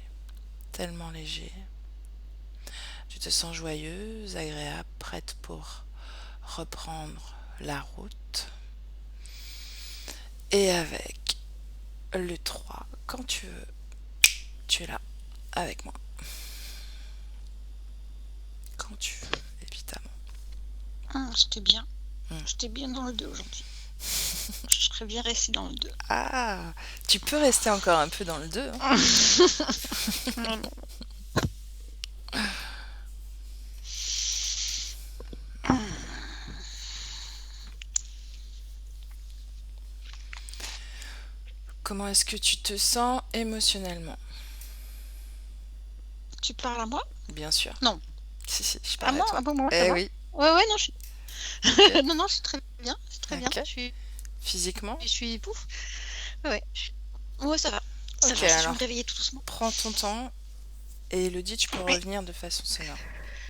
tellement léger. Tu te sens joyeuse, agréable, prête pour reprendre la route. Et avec le 3, quand tu veux, tu es là avec moi. Quand tu veux, évidemment. J'étais bien. J'étais bien dans le 2 aujourd'hui. Je serais bien restée dans le 2. Ah, tu peux rester encore un peu dans le 2. Hein. Non. Comment est-ce que tu te sens émotionnellement? Tu parles à moi? Bien sûr. Non. Si, je À parle à moi, toi. moi, ça Eh va oui. Ouais, non, je suis... Ok. non, c'est très bien. C'est très bien. Ok. Je suis... Physiquement? Je suis pouf. Ouais. Ouais, ça va. Ça Ok, va, je vais alors me réveiller tout doucement. prends ton temps et Elodie, tu peux Oui. revenir de façon sonore.